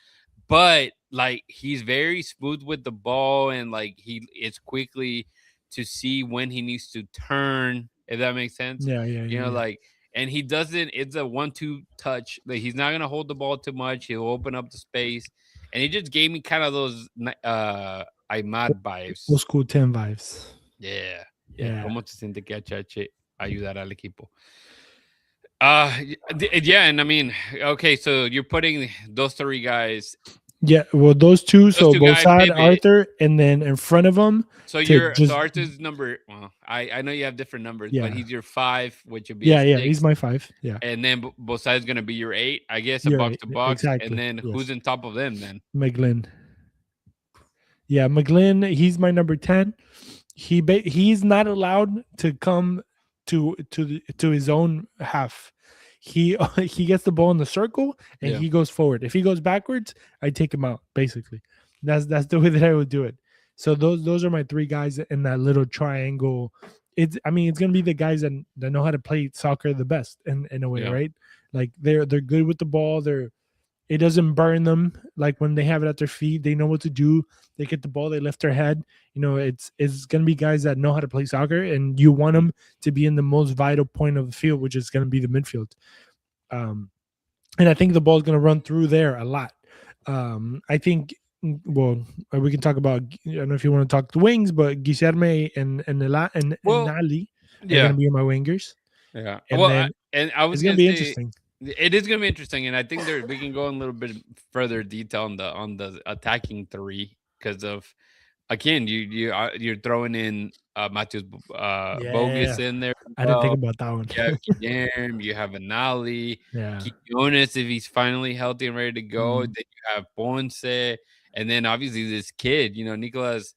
but like he's very smooth with the ball and like he is quickly to see when he needs to turn, if that makes sense. yeah. Like, and he doesn't, it's a 1-2 touch. Like he's not gonna hold the ball too much. He'll open up the space. And he just gave me kind of those Aymar vibes. Old school 10 vibes. Yeah. Yeah. Yeah. ¿Cómo se siente que HH ayudar al equipo? Yeah, and I mean, okay, so you're putting those three guys. Yeah, well, those two. So Guys Bosad, pivot. Arthur, and then in front of them. So Arthur's number. Well, I know you have different numbers, but he's your 5, which would be yeah, a 6. he's my 5. Yeah, And then Bosai is gonna be your 8, I guess, a you're box right. to box. Exactly. And then Yes. who's in top of them then? McGlynn. Yeah, McGlynn. He's my number 10. He's not allowed to come to his own half. He gets the ball in the circle and he goes forward. If he goes backwards, I take him out. Basically, that's the way that I would do it. So those are my 3 guys in that little triangle. It's gonna be the guys that know how to play soccer the best in a way, right? Like they're good with the ball. It doesn't burn them. Like when they have it at their feet, they know what to do. They get the ball, they lift their head. It's gonna be guys that know how to play soccer, and you want them to be in the most vital point of the field, which is gonna be the midfield. Um, and I think the ball's gonna run through there a lot. I think. Well, we can talk about. I don't know if you want to talk the wings, but Guilherme and Well, Nali are going yeah, to be my wingers, yeah. and Well, then and I was it's going gonna to be say interesting. it is gonna be interesting, and I think there we can go in a little bit further detail on the attacking three because of again you're throwing in Mateus Bogusz Yeah, in there as I didn't think well. about that one. You have Guilherme, you have Anali, Yeah. Quinones if he's finally healthy and ready to go. Then Mm, you have Ponce, and then obviously this kid, Nicholas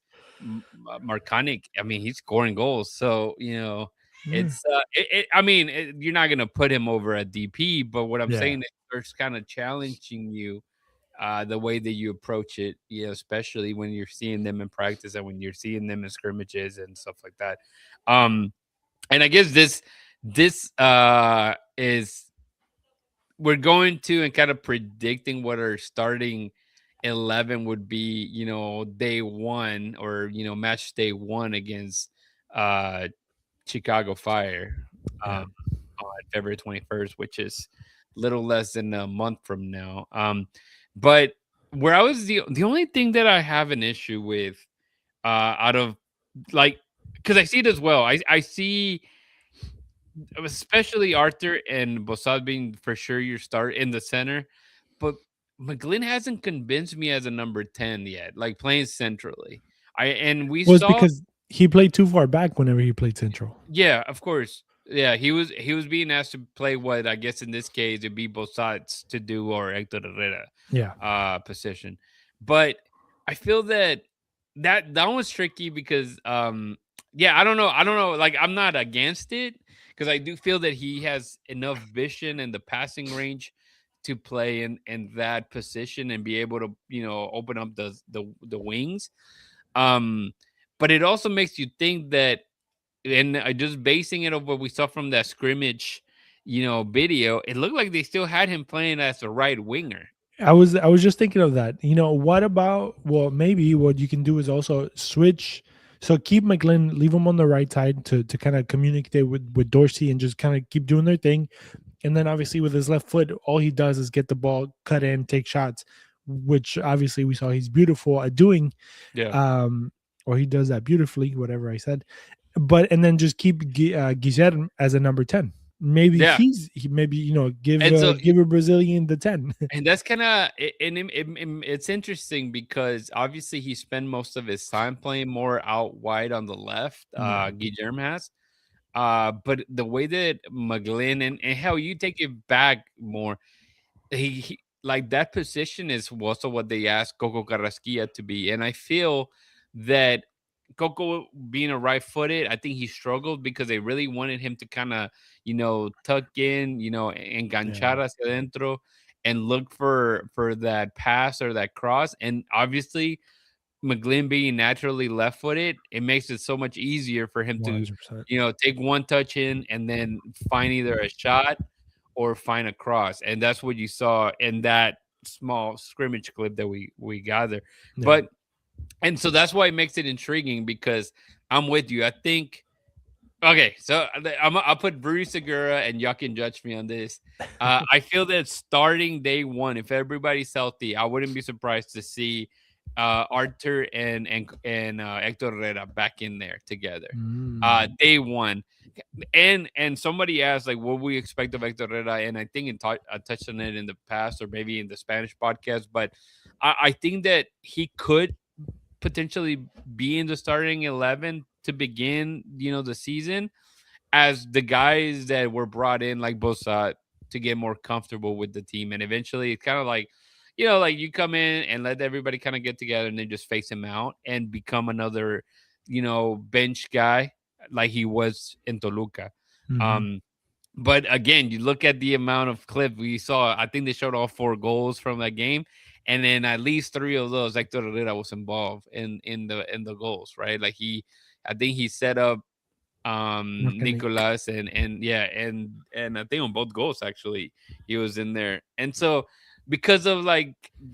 Markanich. I mean, he's scoring goals, so yeah. it's I mean, you're not gonna put him over a DP, but what I'm Yeah. saying is, there's kind of challenging you the way that you approach it, especially when you're seeing them in practice and when you're seeing them in scrimmages and stuff like that. And I guess this is we're going to and kind of predicting what our starting 11 would be, day one or match day one against uh Chicago Fire Yeah. on February 21st, which is little less than a month from now. But where I was the only thing that I have an issue with out of like because I see it as well. I see especially Arthur and Bossad being for sure your start in the center, but McGlynn hasn't convinced me as a number 10 yet, like playing centrally. I and we Was saw because he played too far back whenever he played Central. Yeah, of course. Yeah, he was being asked to play what I guess in this case it'd be both sides to do or Hector Herrera Yeah. position. But I feel that was tricky because yeah, I don't know, like I'm not against it because I do feel that he has enough vision and the passing range to play in that position and be able to, open up the wings. Um but it also makes you think that and just basing it off what we saw from that scrimmage, video, it looked like they still had him playing as a right winger. I was just thinking of that. What about, well, maybe what you can do is also switch. So keep McGlynn, leave him on the right side to kind of communicate with Dorsey and just kind of keep doing their thing. And then obviously with his left foot, all he does is get the ball, cut in, take shots, which obviously we saw he's beautiful at doing. Yeah. Um, or he does that beautifully, whatever I said. But and then just keep Guilherme as a number 10. Maybe Yeah. maybe give And so give a Brazilian the 10. and that's kind of and it's interesting because obviously he spent most of his time playing more out wide on the left, Yeah. Guillermo has. But the way that McGlynn and hell, you take it back more, he like that position is also what they asked Coco Carrasquilla to be, and I feel that Coco being a right-footed, I think he struggled because they really wanted him to kind of, tuck in, enganchar Yeah. hacia adentro and look for that pass or that cross, and obviously McGlynn being naturally left-footed, it makes it so much easier for him to, 100%. take one touch in and then find either a shot or find a cross, and that's what you saw in that small scrimmage clip that we gathered. Yeah. But and so that's why it makes it intriguing because I'm with you. I think okay, so I'll put Bruce Segura and y'all can judge me on this. I feel that starting day one, if everybody's healthy, I wouldn't be surprised to see Arthur and Hector Herrera back in there together. Mm. Day one, and somebody asked like, what we expect of Hector Herrera, and I think I touched on it in the past or maybe in the Spanish podcast, but I think that he could potentially be in the starting 11 to begin, the season as the guys that were brought in like Bosa to get more comfortable with the team. And eventually it's kind of like, like you come in and let everybody kind of get together and then just face him out and become another, bench guy like he was in Toluca. Mhm. Um, but again, you look at the amount of clip we saw. I think they showed all 4 goals from that game, and then at least 3 of those, Hector Herrera was involved in the goals, right? Like I think he set up Markanich. Nicolas and yeah, and I think on both goals actually he was in there, and so. because of like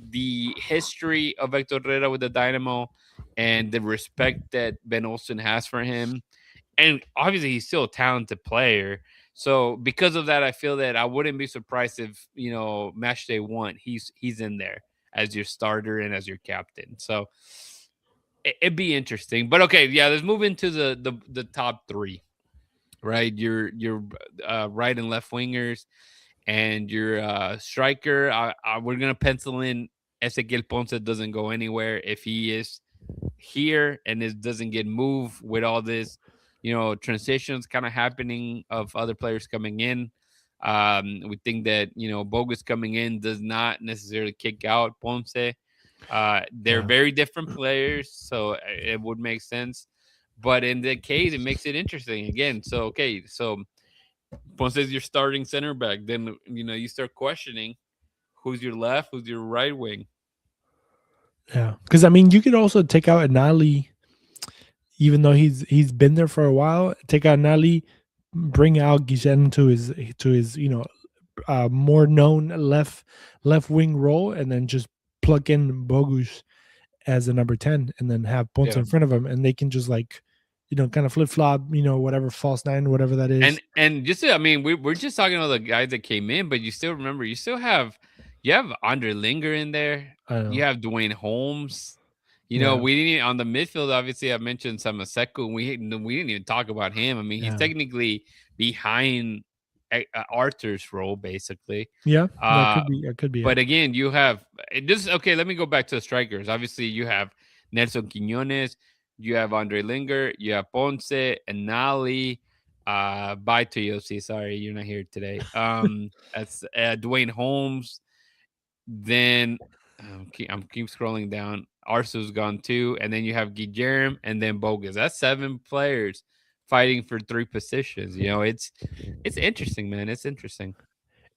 the history of Hector Herrera with the Dynamo and the respect that Ben Olsen has for him. And obviously he's still a talented player. So because of that, I feel that I wouldn't be surprised if, match day one, he's in there as your starter and as your captain. So it'd be interesting. But okay, yeah, let's move into the top three, right? Your right and left wingers and your striker. We're gonna pencil in Ezequiel Ponce doesn't go anywhere if he is here and it doesn't get moved with all this, transitions kind of happening of other players coming in. We think that Bogus coming in does not necessarily kick out Ponce. They're Yeah. very different players, so it would make sense. But in that case, it makes it interesting again. So okay, so Ponce is your starting center back. Then you start questioning who's your left, who's your right wing. Yeah. Because I mean, you could also take out Anali, even though he's been there for a while. Take out Anali, bring out Guillen to his more known left wing role, and then just plug in Bogus as a number 10, and then have Ponce Yeah. in front of him, and they can just like kind of flip flop, whatever false nine, whatever that is. And just I mean, we're just talking about the guys that came in, but you still remember you have Andre Linger in there. I don't You know. have Dwayne Holmes. Yeah. We didn't on the midfield. Obviously, I mentioned Samaseku, and we didn't even talk about him. I mean, he's Yeah. technically behind Arthur's role, basically. Yeah. That Uh, could be. That could be it. but again, you have this. Okay, let me go back to the strikers. Obviously, you have Nelson Quinones, you have Andre Linger, you have Ponce and Nali. Bye Toyosi. Sorry, you're not here today. That's Dwayne Holmes. Then I'm keep scrolling down. Arsu's gone too, and then you have Guillermo and then Bogus. That's seven players fighting for three positions. It's interesting, man. It's interesting.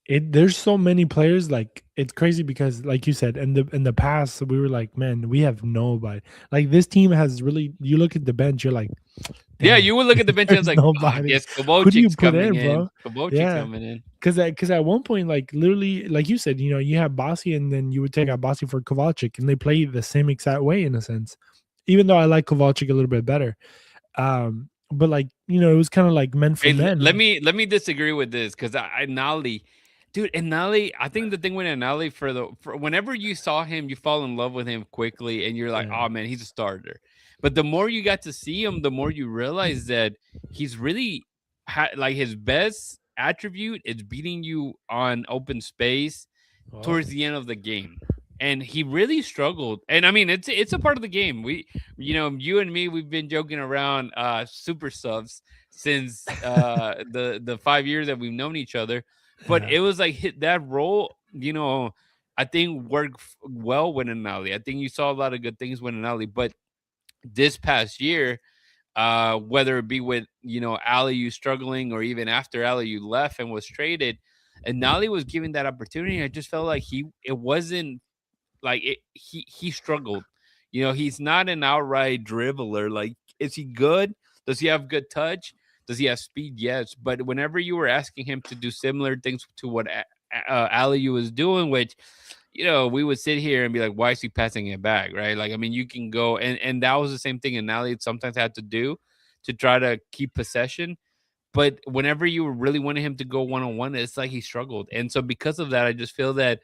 There's so many players, like it's crazy because like you said, in the past we were like, man, we have nobody. Like this team has really, you look at the bench, you're like, Yeah, damn, you would look at the bench and it's there's like, I nobody. guess Who do you Kobachic's put coming in, in. bro? Kobachic's Yeah. coming in. Because at one point, like literally, like you said, you have Bossy, and then you would take out Bossy for Kovalchik, and they play the same exact way in a sense. Even though I like Kovalchik a little bit better, but like it was kind of like men for Hey, let men. me disagree with this because I Nali, dude, and Nali. I think the thing with Nali for whenever you saw him, you fall in love with him quickly, and you're like, Yeah, oh man, he's a starter. But the more you got to see him, the more you realize that he's really like his best attribute is beating you on open space well, towards the end of the game. And he really struggled. And I mean, it's a part of the game. You and me, we've been joking around super subs since the 5 years that we've known each other. But yeah, it was like hit that role, I think worked well with Anali. I think you saw a lot of good things with Anali. But this past year, whether it be with Aliu struggling or even after Aliu left and was traded, and Nali was given that opportunity. I just felt like it wasn't like he struggled. He's not an outright dribbler. Like, is he good? Does he have good touch? Does he have speed? Yes. But whenever you were asking him to do similar things to what Aliu was doing, which we would sit here and be like, why is he passing it back? Right. Like, I mean, you can go and that was the same thing and Ali sometimes had to do to try to keep possession. But whenever you really wanted him to go one on one, it's like he struggled. And so because of that, I just feel that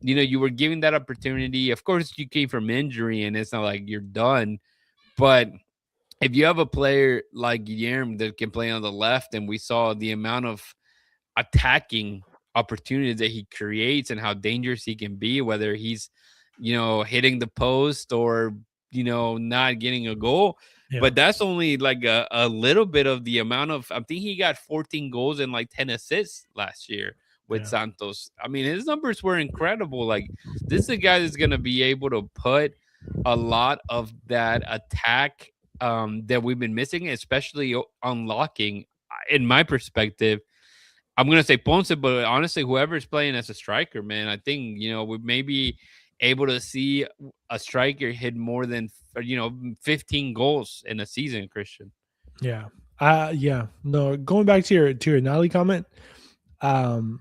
you were giving that opportunity. Of course, you came from injury, and it's not like you're done. But if you have a player like Guillermo that can play on the left, and we saw the amount of attacking opportunities that he creates and how dangerous he can be, whether he's hitting the post or not getting a goal. yeah, But that's only like a little bit of the amount of. I think he got 14 goals and like 10 assists last year with yeah, Santos. I mean, his numbers were incredible. Like, this is a guy that's going to be able to put a lot of that attack that we've been missing, especially unlocking. In my perspective, I'm gonna say Ponce, but honestly, whoever's playing as a striker, man, I think we may be able to see a striker hit more than 15 goals in a season, Christian. yeah. Yeah. No, going back to your Nali comment, um,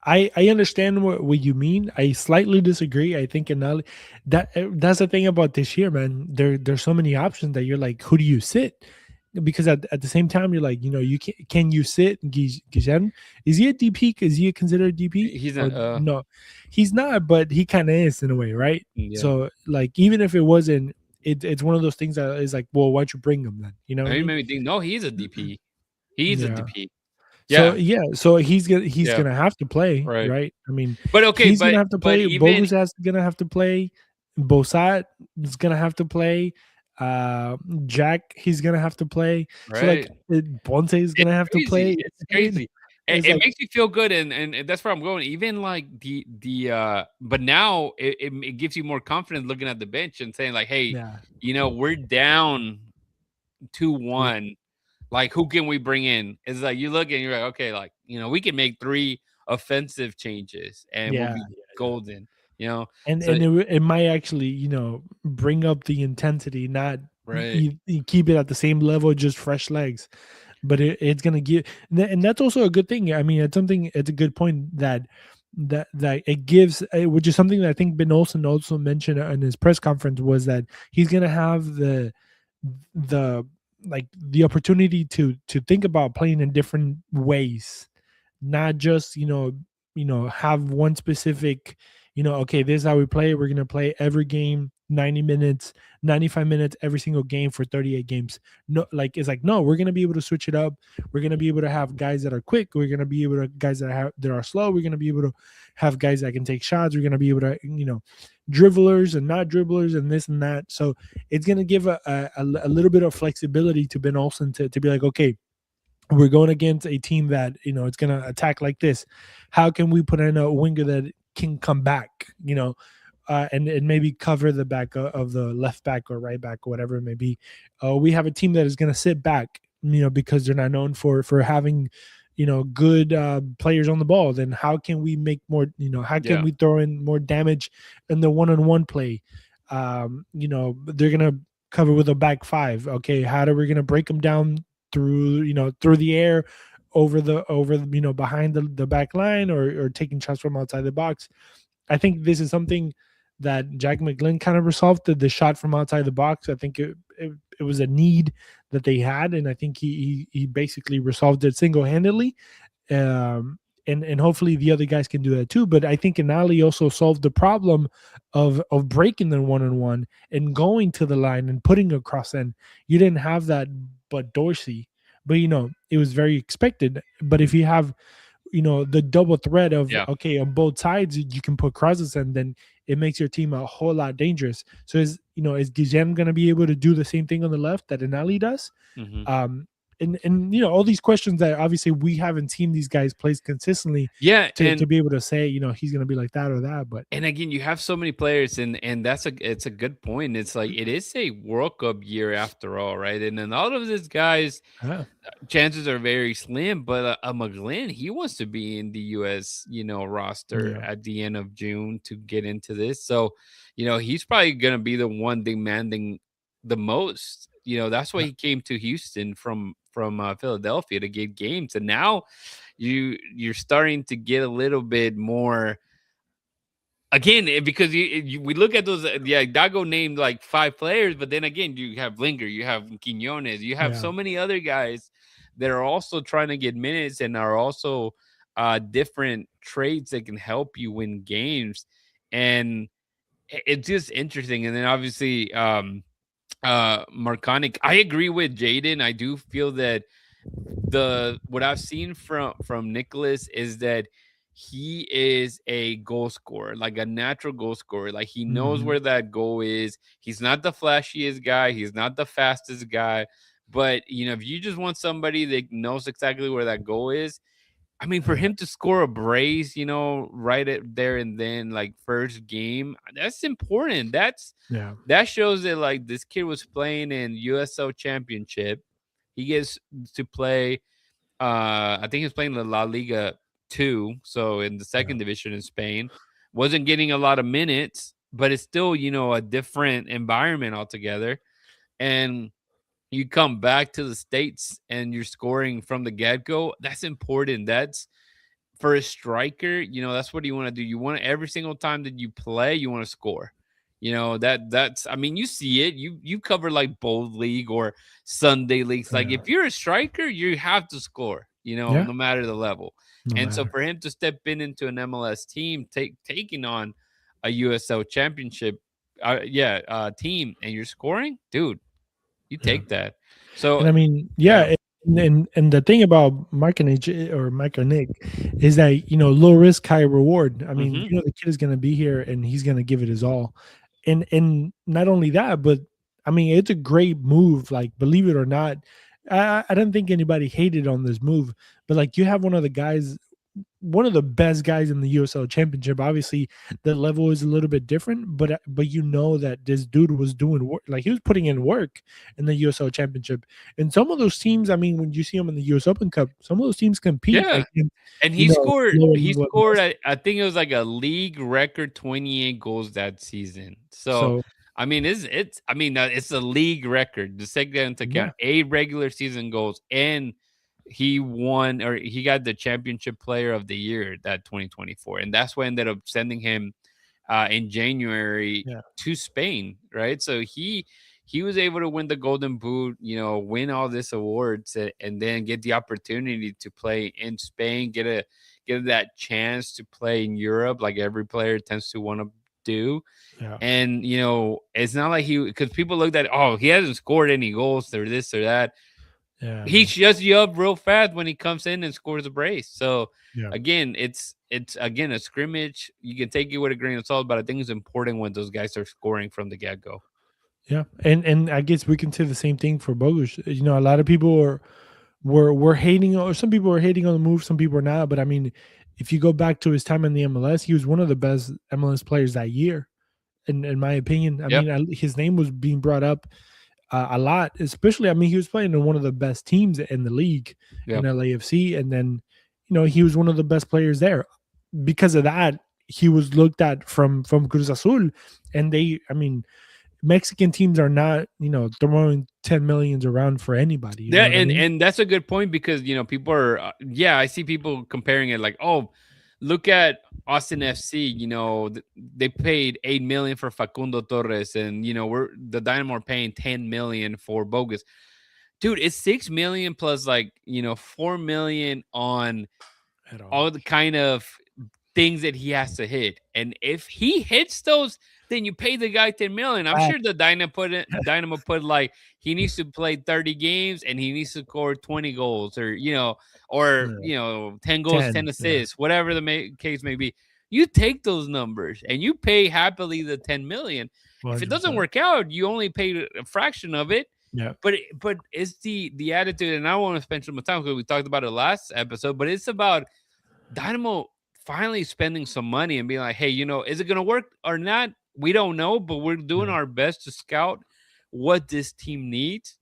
I understand what you mean. I slightly disagree. I think that's the thing about this year, man. There's so many options that you're like, who do you sit? Because at the same time, you're like, you can you sit Guillen? Is he a DP? Is he considered a DP He's or not. no? He's not, but he kind of is in a way, right? Yeah. So like, even if it wasn't, it's one of those things that is like, well, why'd you bring him then? You know what I I mean, mean? made me think. No, he's a DP. He's a Yeah. DP. So Yeah. yeah, so he's Yeah. gonna have to play, Right. right? I mean, But okay. he's gonna have to But play. even Bogus has gonna have to play. Bosat is gonna have to play. Uh, Jack, he's gonna have to play. So like, right. Ponce is It's gonna have to crazy. play. It's It, crazy. it's It like, makes me feel good, and that's where I'm going. Even like but now it gives you more confidence looking at the bench and saying like, hey, yeah, we're down yeah, 2-1. Like, who can we bring in? It's like you look and you're like, okay, like we can make 3 offensive changes and we'll yeah, be yeah. golden. You know, so And it might actually, bring up the intensity, not right, keep it at the same level, just fresh legs. But it's gonna give, and that's also a good thing. I mean, it's a good point that it gives, which is something that I think Ben Olsen also mentioned in his press conference, was that he's gonna have the like the opportunity to think about playing in different ways, not just have one specific, okay, this is how we play. We're going to play every game 90 minutes, 95 minutes every single game for 38 games. No, like, it's like, no, we're going to be able to switch it up. We're going to be able to have guys that are quick. We're going to be able to guys that are slow. We're going to be able to have guys that can take shots. We're going to be able to, dribblers and not dribblers and this and that. So it's going to give a little bit of flexibility to Ben Olsen to be like, okay, we're going against a team that it's going to attack like this. How can we put in a winger that can come back, and maybe cover the back of the left back or right back or whatever it may be. We have a team that is going to sit back, because they're not known for having good players on the ball. Then how can we make more, how can yeah, we throw in more damage in the one-on-one play? They're going to cover with a back five. Okay, how are we going to break them down through the air, over behind the back line, or taking shots from outside the box? I think this is something that Jack McGlynn kind of resolved, the shot from outside the box. I think it was a need that they had, and I think he basically resolved it single-handedly. And hopefully the other guys can do that too. But I think Anali also solved the problem of breaking the one-on-one and going to the line and putting a cross in. You didn't have that, but Dorsey. But it was very expected. But if you have the double threat of, yeah. okay, on both sides you can put crosses, and then it makes your team a whole lot dangerous. So is Guillen going to be able to do the same thing on the left that Anali does? Hmm. um and all these questions that obviously we haven't seen these guys play consistently Yeah, to be able to say he's going to be like that or that. But and again, you have so many players, and it's a good point. It's like it is a World Cup year after all, right? And then all of these guys, yeah, chances are very slim. But McGlynn, he wants to be in the U.S. roster yeah, at the end of June to get into this. So, he's probably gonna be the one demanding the most. That's why yeah, he came to Houston from Philadelphia to get games, and now you're starting to get a little bit more. Again, because we look at those, yeah, Dago named like 5 players, but then again, you have Linger, you have Quinones, you have yeah, so many other guys that are also trying to get minutes and are also different traits that can help you win games. And it's just interesting. And then obviously, Markanich, I agree with Jaden. I do feel that the what I've seen from Nicholas is that he is a goal scorer, like a natural goal scorer. Like he knows hmm, where that goal is. He's not the flashiest guy. He's not the fastest guy. But if you just want somebody that knows exactly where that goal is, I mean, for yeah, him to score a brace, right at there and then, like first game, that's important. yeah, That shows that like this kid was playing in USL Championship. He gets to play. I think he was playing the La Liga 2, so in the yeah, second division in Spain. Wasn't getting a lot of minutes, but it's still a different environment altogether. And you come back to the States and you're scoring from the get go. That's important. That's for a striker, that's what you want to do. You want every single time that you play, you want to score. That's I mean, you see it. You cover like bold league or Sunday leagues. Like Yeah. if you're a striker, you have to score, Yeah. no matter the level. No And so matter. for him to step into an MLS team, taking on a USL championship team and you're scoring, dude, you Yeah. take that. So And I mean, yeah. yeah, and the thing about Markanich or Markanich is that low risk, high reward. I mean, Hmm. the kid is going to be here and he's going to give it his all, and not only that, but I mean, it's a great move. Like, believe it or not, I don't think anybody hated on this move, but like you have one of the best guys in the USL Championship. Obviously, the level is a little bit different, but that this dude was doing work, like he was putting in work in the USL Championship. And some of those teams, I mean, when you see them in the US Open Cup, some of those teams compete Yeah. against And he scored lower he level scored MLS. I think it was like a league record 28 goals that season. So So I mean, it's a league record. To take that into account, yeah, 8 regular season goals, and he won, or he got the championship player of the year that 2024, and that's what ended up sending him in January yeah, to Spain, right? So he was able to win the Golden Boot, win all these awards, and then get the opportunity to play in Spain, get that chance to play in Europe, like every player tends to want to do. yeah, And it's not like because people looked at, oh, he hasn't scored any goals or this or that. yeah, He no, shuts you up real fast when he comes in and scores a brace. So yeah. again, it's again a scrimmage. You can take it with a grain of salt, but I think it's important when those guys are scoring from the get go. Yeah, and I guess we can say the same thing for Bogusz. A lot of people were hating, or some people were hating on the move, some people are not. But I mean, if you go back to his time in the MLS, he was one of the best MLS players that year, in my opinion. I Yep. mean, his name was being brought up a lot, especially. I mean, he was playing in one of the best teams in the league in Yep. LAFC, and then he was one of the best players there. Because of that, he was looked at from Cruz Azul, and I mean, Mexican teams are not, throwing 10 millions around for anybody. You Yeah, know what I and mean? and that's a good point because people are I see people comparing it like, oh, look at Austin FC. They paid 8 million for Facundo Torres, and we're the Dynamo are paying 10 million for Bogus. Dude, it's 6 million plus like 4 million on At all. all the kind of things that he has to hit. And if he hits those, then you pay the guy 10 million. I'm sure the Dynamo put like he needs to play 30 games and he needs to score 20 goals, or Yeah. 10 goals, 10 10. Yeah. assists, whatever the case may be. You take those numbers and you pay happily the 10 million. If it doesn't 100%. work out, you only pay a fraction of it. Yeah. But it's the attitude, and I want to spend some time because we talked about it last episode, but it's about Dynamo finally spending some money and being like, hey, is it going to work or not? We don't know, but we're doing Yeah. our best to scout what this team needs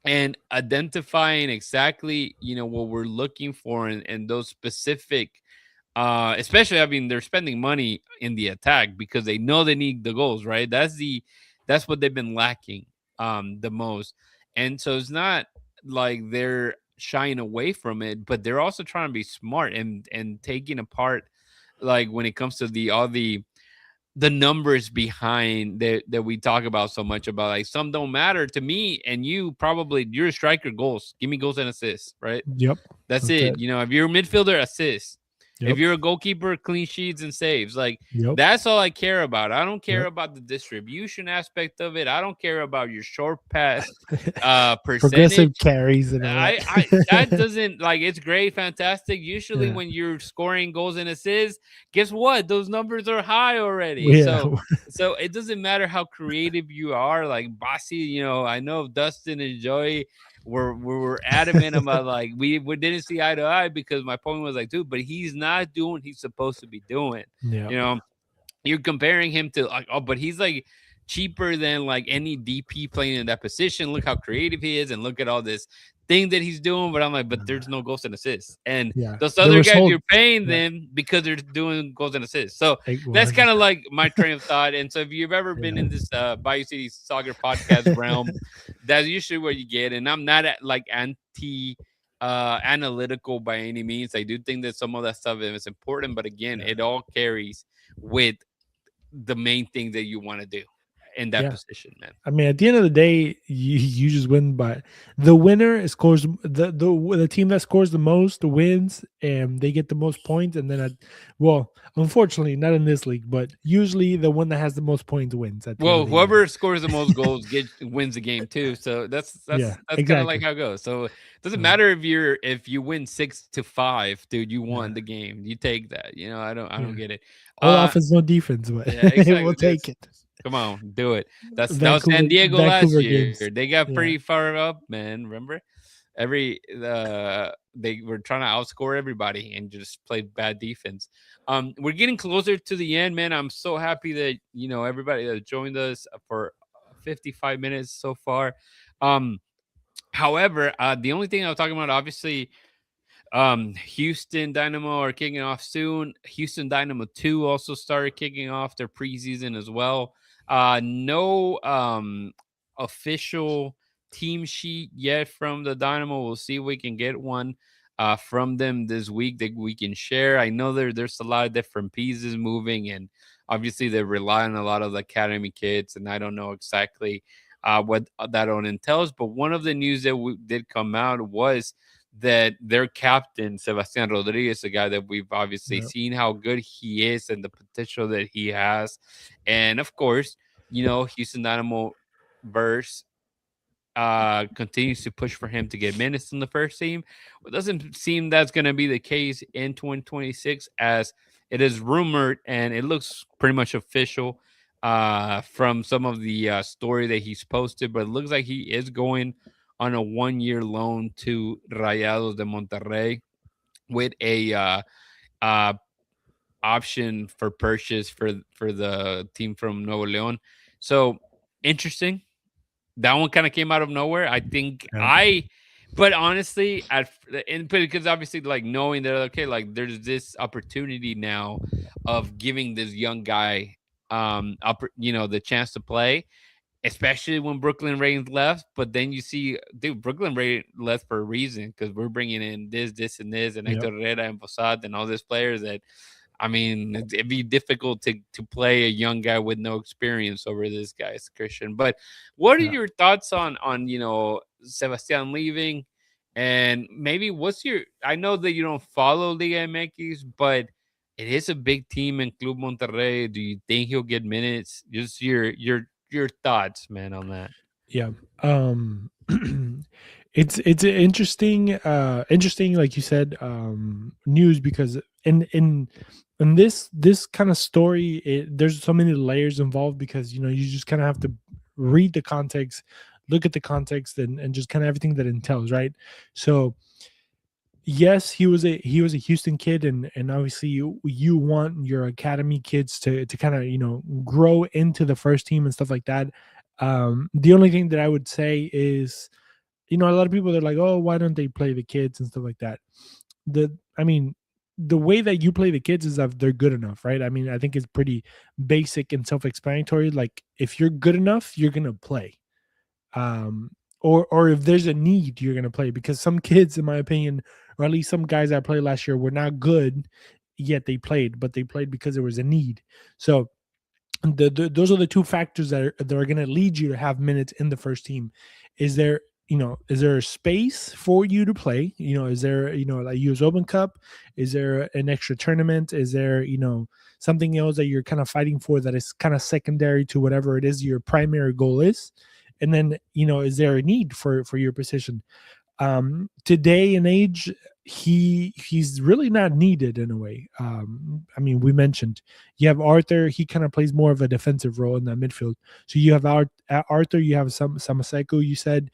and identifying exactly, what we're looking for and those specific, especially, I mean, they're spending money in the attack because they know they need the goals, right? That's what they've been lacking the most. And so it's not like they're shying away from it, but they're also trying to be smart and taking apart, like when it comes to all the numbers behind that we talk about so much about, like some don't matter to me and you. Probably you're a striker, goals, give me goals and assists, right? Yep. That's That's it. it. If you're a midfielder, assist. If Yep. you're a goalkeeper, clean sheets and saves. Like Yep. that's all I care about. I don't care Yep. about the distribution aspect of it. I don't care about your short pass Progressive percentage. carries and all that. I that doesn't, like, it's great, fantastic. Usually Yeah. when you're scoring goals and assists, guess what? Those numbers are high already. Yeah. So it doesn't matter how creative you are. Like Bossy, I know Dustin and Joey were adamant about, like, we didn't see eye to eye because my point was like, dude, but he's not doing what he's supposed to be doing. Yeah. You know, you're comparing him to, like, oh, but he's like cheaper than like any DP playing in that position. Look how creative he is, and look at all this thing that he's doing. But I'm like, but there's no goals and assists, and Yeah. those They other were guys sold. you're paying Yeah. them because they're doing goals and assists. So Like that's 100. kind of like my train of thought. And so if you've ever been Yeah. in this Bayou City Soccer podcast realm, that's usually what you get. And I'm not like anti analytical by any means. I do think that some of that stuff is important, but again, Yeah. it all carries with the main thing that you want to do in that Yeah. position, man. I mean, at the end of the day, you just win by the winner scores the team that scores the most wins, and they get the most points. And then, well, unfortunately, not in this league, but usually the one that has the most points wins at the end Well, of the year. whoever scores the most goals wins the game too. So that's Yeah, that's that's kind of like exactly. how it goes. So it doesn't Uh, matter if you win 6-5, dude. You yeah, won the game. You take that. I don't yeah. get it. All Uh, offense, no defense, but yeah, we'll exactly. take it. Come on, do it. That was San Diego last Vancouver year. games. They got Yeah, pretty far up, man. Remember? They were trying to outscore everybody and just played bad defense. We're getting closer to the end, man. I'm so happy that everybody that joined us for 55 minutes so far. Um, However, the only thing I was talking about, obviously, Houston Dynamo are kicking off soon. Houston Dynamo 2 also started kicking off their preseason as well. No official team sheet yet from the Dynamo. We'll see if we can get one from them this week that we can share. I know there's a lot of different pieces moving, and obviously they rely on a lot of the academy kids, and I don't know exactly what that all entails. But one of the news that did come out was that their captain, Sebastián Rodríguez, a guy that we've obviously yeah, seen how good he is and the potential that he has. And of course, Houston Dynamo verse continues to push for him to get minutes in the first team. It doesn't seem that's going to be the case in 2026, as it is rumored and it looks pretty much official from some of the story that he's posted. But it looks like he is going on a 1-year loan to Rayados de Monterrey with a uh, option for purchase for the team from Nuevo León. So interesting, that one kind of came out of nowhere. I think yeah, but honestly, because obviously, like knowing that okay, like there's this opportunity now of giving this young guy, the chance to play, especially when Brooklyn Reigns left. But then you see, dude, Brooklyn Reigns left for a reason because we're bringing in this, and this, and yeah, Hector Herrera and Posad and all these players that I mean, it'd be difficult to play a young guy with no experience over this guy's Christian. But what are yeah. your thoughts on Sebastian leaving, and maybe what's your? I know that you don't follow Liga MX, but it is a big team in Club Monterrey. Do you think he'll get minutes? Just your thoughts, man, on that. Yeah. It's an interesting, like you said, news, because in this kind of story, there's so many layers involved, because you just kind of have to read the context, look at the context, and just kind of everything that entails, right? So yes, he was a Houston kid, and obviously you want your academy kids to kind of grow into the first team and stuff like that. The only thing that I would say is, a lot of people, they're like, oh, why don't they play the kids and stuff like that? I mean, the way that you play the kids is that they're good enough, right? I mean, I think it's pretty basic and self-explanatory. Like, if you're good enough, you're gonna play. um or if there's a need, you're going to play, because some kids, in my opinion, or at least some guys that played last year, were not good, yet they played, but they played because there was a need. So those are the two factors that are going to lead you to have minutes in the first team. Is there, is there a space for you to play? Is there, like US Open Cup? Is there an extra tournament? Is there, something else that you're kind of fighting for, that is kind of secondary to whatever it is your primary goal is? And then, is there a need for your position? Today and age, he's really not needed in a way. I mean, we mentioned you have Arthur. He kind of plays more of a defensive role in that midfield. So you have Arthur, you have Samaseko. You said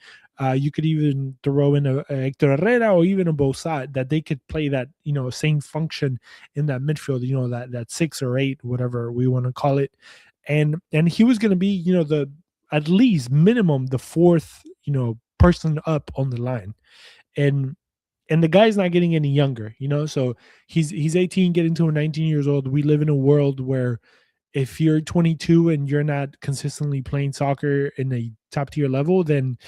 you could even throw in a Hector Herrera or even a Bosat, that they could play that same function in that midfield. That 6 or 8, whatever we want to call it, and he was going to be the, at least minimum, the fourth person up on the line. And the guy's not getting any younger, so he's 18, getting to 19 years old. We live in a world where if you're 22 and you're not consistently playing soccer in a top tier level, then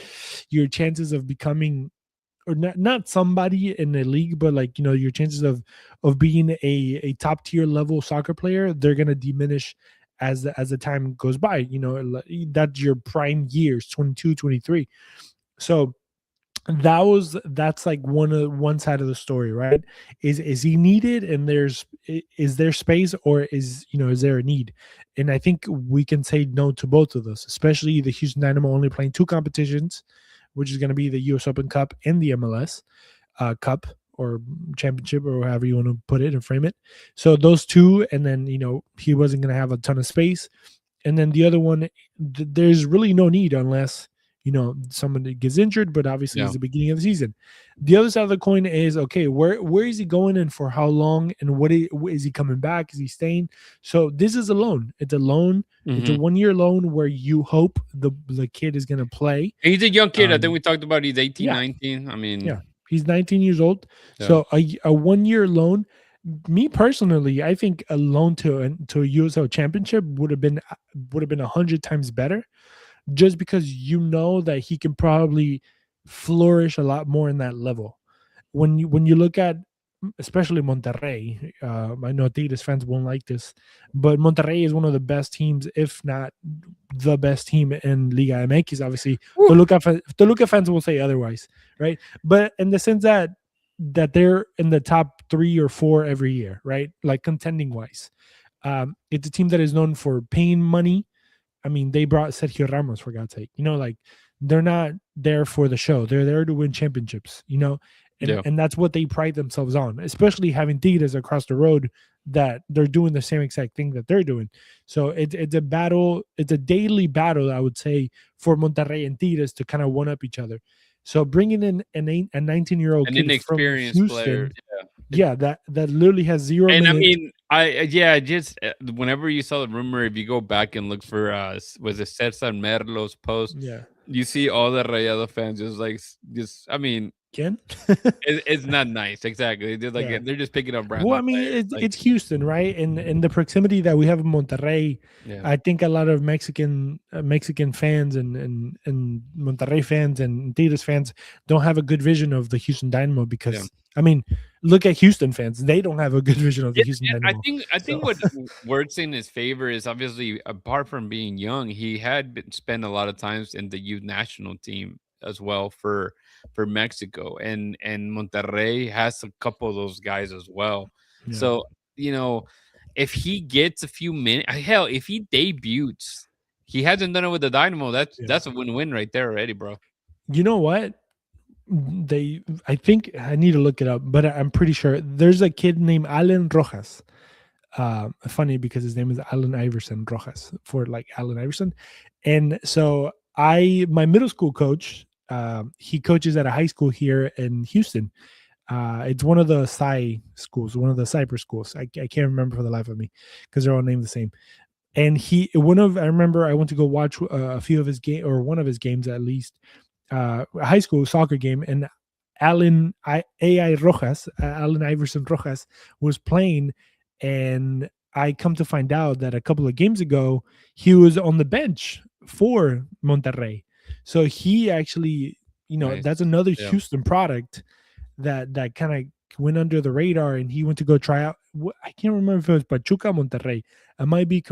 your chances of becoming or not somebody in the league, but like, your chances of being a top tier level soccer player, they're gonna diminish as the time goes by. That's your prime years, 22, 23. So that's like one side of the story, right? Is he needed, and is there space, or is there a need? And I think we can say no to both of those, especially the Houston Dynamo only playing two competitions, which is going to be the US Open Cup and the MLS Cup, or championship, or however you want to put it and frame it. So those two, and then he wasn't going to have a ton of space. And then the other one, there's really no need unless someone gets injured, but obviously Yeah. it's the beginning of the season. The other side of the coin is, okay, where is he going, and for how long, and is he coming back? Is he staying? So this is a loan. It's a loan. It's a Mm-hmm. 1 year loan where you hope the kid is going to play. He's a young kid. I think Um, we talked about he's 18, yeah, 19. I yeah. mean, He's 19 years old. yeah, So a 1 year loan. Me personally, I think a loan to a USL championship would have been 100 times better, just because that he can probably flourish a lot more in that level. When you look at, especially Monterrey, I know Tigres fans won't like this, but Monterrey is one of the best teams, if not the best team in Liga MX. Obviously, Toluca fans will say otherwise, right? But in the sense that they're in the top 3 or 4 every year, right? Like contending wise, it's a team that is known for paying money. I mean, they brought Sergio Ramos, for God's sake. Like, they're not there for the show. They're there to win championships. And yeah, and that's what they pride themselves on, especially having Tigres across the road that they're doing the same exact thing that they're doing. So it's a battle. It's a daily battle, I would say, for Monterrey and Tigres to kind of one up each other. So bringing in a 19-year-old an kid from inexperienced player. Houston, Yeah. yeah, that literally has 0 And I minutes. mean, yeah, just whenever you saw the rumor, if you go back and look for was it Cesar Merlo's post, Yeah. you see all the Rayado fans just like just. I mean, Ken? it's not nice. Exactly. They're like Yeah. they're just picking up Well, I random mean, players. it's Like, it's Houston, right? And the proximity that we have in Monterrey, yeah, I think a lot of Mexican fans and Monterrey fans and Tigres fans don't have a good vision of the Houston Dynamo, yeah. because I mean, look at Houston fans; they don't have a good vision of the Yeah, Houston and Dynamo. I So think what works in his favor is obviously apart from being young, he had spent a lot of times in the youth national team as well for Mexico, and Monterrey has a couple of those guys as well. yeah, So you know, if he gets a few minutes, hell, if he debuts, he hasn't done it with the Dynamo. yeah. That's a win-win right there already, bro. You know what? I think I need to look it up, but I'm pretty sure there's a kid named Alan Rojas. Funny because his name is Allen Iverson Rojas, for like Allen Iverson. And so my middle school coach, he coaches at a high school here in Houston. It's one of the schools, one of the cyber schools. I can't remember for the life of me because they're all named the same. And I remember I went to go watch a few of his game, or one of his games at least, a high school soccer game, and Allen Iverson Rojas was playing, and I come to find out that a couple of games ago he was on the bench for Monterrey. So he actually, that's Nice. another Yeah. Houston product that kind of went under the radar, and he went to go try out. I can't remember if it was Pachuca, Monterrey. I might be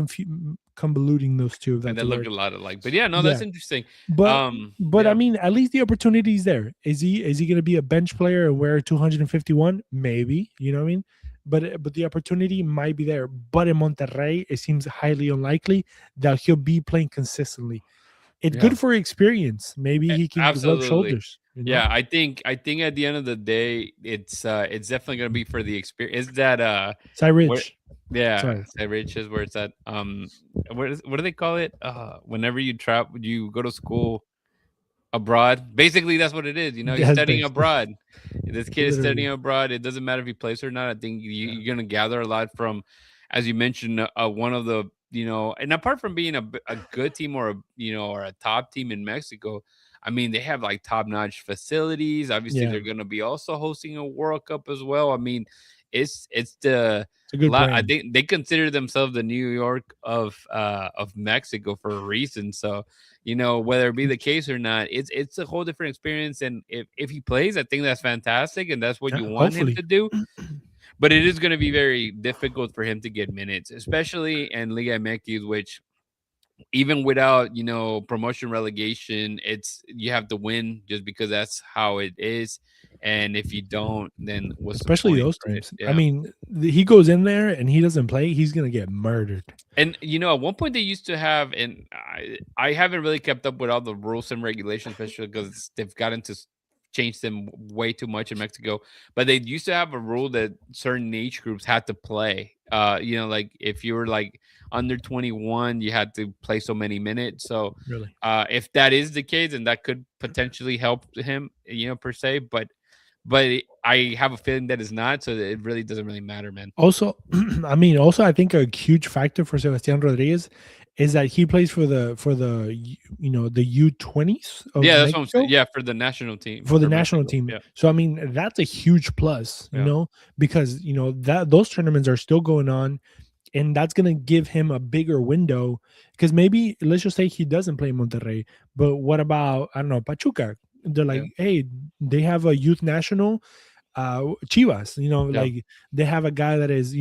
convoluting those two, if And that's they a look word. a lot alike. But yeah, no, Yeah, that's interesting. but I Yeah. mean, at least the opportunity is there. Is he going to be a bench player and wear 251? Maybe, you know what I mean. But the opportunity might be there. But in Monterrey, it seems highly unlikely that he'll be playing consistently. It's Yeah. good for experience. Maybe he can rub Absolutely. shoulders. Yeah, I think at the end of the day, it's definitely gonna be for the experience. Is that Cy where Rich. yeah, Sorry. St. Rich is where it's at. What do they call it? Whenever you travel, you go to school abroad. Basically, that's what it is. You know, he's That's studying basically abroad. This kid is studying literally. abroad. It doesn't matter if he plays or not. I think Yeah. you're gonna gather a lot from, as you mentioned, one of the and apart from being a good team or or a top team in Mexico, I mean they have like top notch facilities. Obviously, Yeah. they're gonna be also hosting a World Cup as well. I mean, it's the It's a good I brand. think they consider themselves the New York of Mexico for a reason. So, whether it be the case or not, it's a whole different experience. And if he plays, I think that's fantastic, and that's what Yeah, you want him hopefully. to do. But it is going to be very difficult for him to get minutes, especially in Liga MX, which even without promotion relegation, it's you have to win just because that's how it is. And if you don't, then what's the Especially point, those right? teams. I Yeah. mean, he goes in there and he doesn't play, he's gonna get murdered. And at one point they used to have, and I haven't really kept up with all the rules and regulations, especially because they've gotten to change them way too much in Mexico. But they used to have a rule that certain age groups had to play. Like if you were like under 21, you had to play so many minutes. So Really. if that is the case, then that could potentially help him, per se. But I have a feeling that is not, so it really doesn't really matter, man. Also, I think a huge factor for Sebastián Rodríguez is that he plays for the U20s of Yeah, that's what I'm saying. Mexico Yeah, for the national team for the for national Mexico. team. Yeah, So I mean, that's a huge plus, yeah, because that those tournaments are still going on, and that's gonna give him a bigger window. Because maybe let's just say he doesn't play in Monterrey, but what about, I don't know, Pachuca? They're like, yeah, hey, they have a youth national, Chivas. yeah. Like they have a guy that is